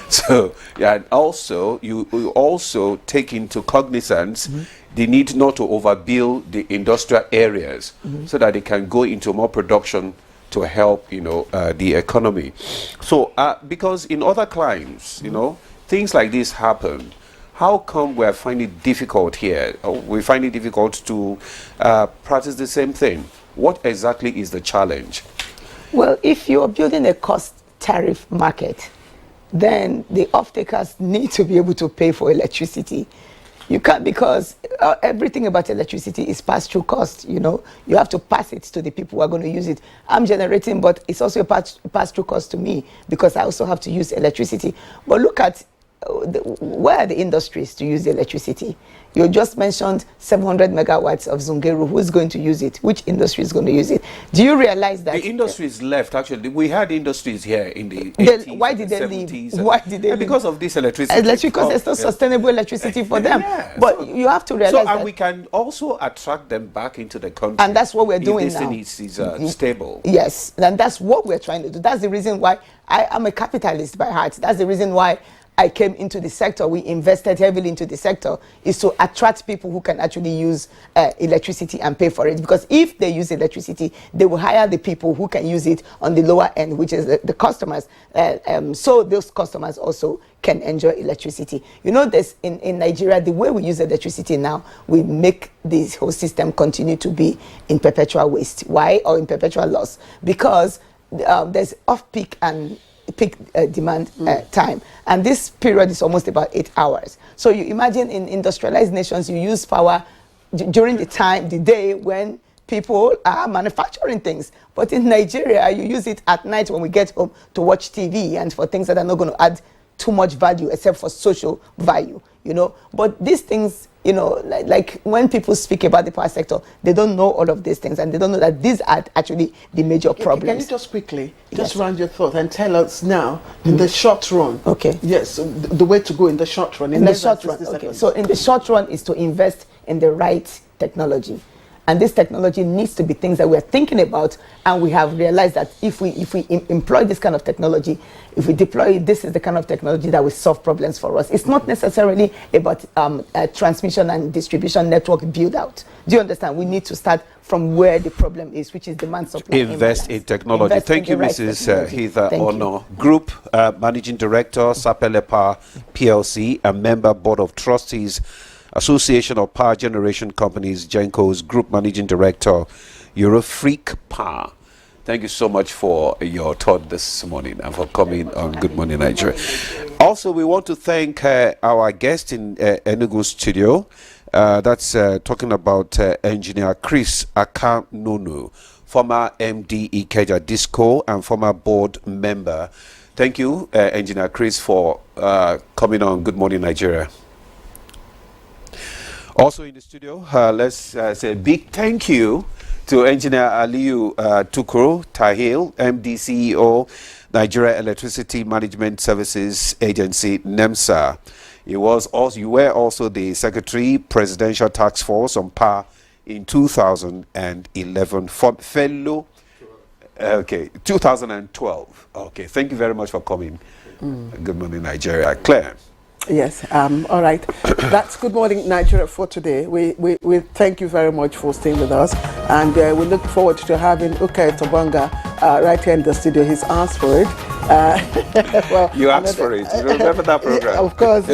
So, yeah, and also you also take into cognizance the need not to overbuild the industrial areas so that they can go into more production to help, the economy. So, because in other climes, things like this happen. How come we're finding it difficult here? We find it difficult to practice the same thing. What exactly is the challenge? Well, if you're building a cost tariff market, then the off-takers need to be able to pay for electricity. You can't, because everything about electricity is pass-through cost, You have to pass it to the people who are going to use it. I'm generating, but it's also a pass-through cost to me because I also have to use electricity. But look at where are the industries to use the electricity? You just mentioned 700 megawatts of Zungeru. Who's going to use it? Which industry is going to use it? Do you realize that the industries left? Actually, we had industries here in the 80s. Why did they leave? Why did they leave? Because of this electricity. Because there's no sustainable electricity for them. Yeah. But so, you have to realize and we can also attract them back into the country. And that's what we're doing this now. This is stable. Yes, and that's what we're trying to do. That's the reason why I'm a capitalist by heart. That's the reason why I came into the sector. We invested heavily into the sector, is to attract people who can actually use electricity and pay for it. Because if they use electricity, they will hire the people who can use it on the lower end, which is the customers. So those customers also can enjoy electricity. This in Nigeria, the way we use electricity now, we make this whole system continue to be in perpetual waste. Why? Or in perpetual loss? Because there's off-peak and peak demand time, and this period is almost about 8 hours. So you imagine in industrialized nations, you use power during the day when people are manufacturing things. But in Nigeria, you use it at night when we get home to watch TV and for things that are not going to add too much value except for social value, But these things, like when people speak about the power sector, they don't know all of these things, and they don't know that these are actually the major problems. Can you just quickly, round your thought and tell us now, in the short run, yes, the way to go in the short run. In the short run, okay. So in the short run is to invest in the right technology. And this technology needs to be things that we're thinking about, and we have realized that if we employ this kind of technology, if we deploy it, this is the kind of technology that will solve problems for us. It's not necessarily about transmission and distribution network build out. Do you understand? We need to start from where the problem is, which is demand supply. Invest in technology. Invest Thank you, Mrs. Heather Ono. Group Managing Director, Sapelepa PLC, and Member Board of Trustees, Association of Power Generation Companies, Genco's Group Managing Director, Eurofreak Power. Thank you so much for your thought this morning and for coming on Good Morning Nigeria. Also, we want to thank our guest in Enugu studio. That's talking about Engineer Chris Akanunu, former MD Ikeja Disco and former board member. Thank you, Engineer Chris, for coming on Good Morning Nigeria. Also in the studio, let's say a big thank you to Engineer Aliyu Tukuru Tahil, MD CEO, Nigeria Electricity Management Services Agency, NEMSA. You were also the Secretary, Presidential Task Force on Power in 2011. Fellow, 2012. Okay, thank you very much for coming. Good Morning Nigeria. Claire. Yes, all right. That's Good Morning Nigeria for today. We thank you very much for staying with us, and we look forward to having Uke Tobanga right here in the studio. He's asked for it. Well, you asked for it. You remember that program? Of course,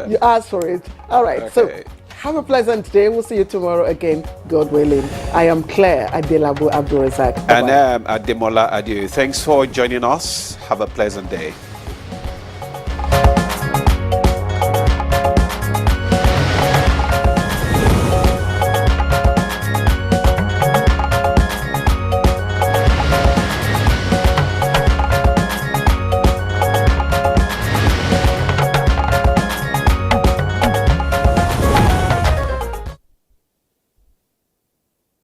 you asked for it. All right, okay. So have a pleasant day. We'll see you tomorrow again, God willing. I am Claire Adelabu Abdulrazak. And I am Ademola Adieu. Thanks for joining us. Have a pleasant day.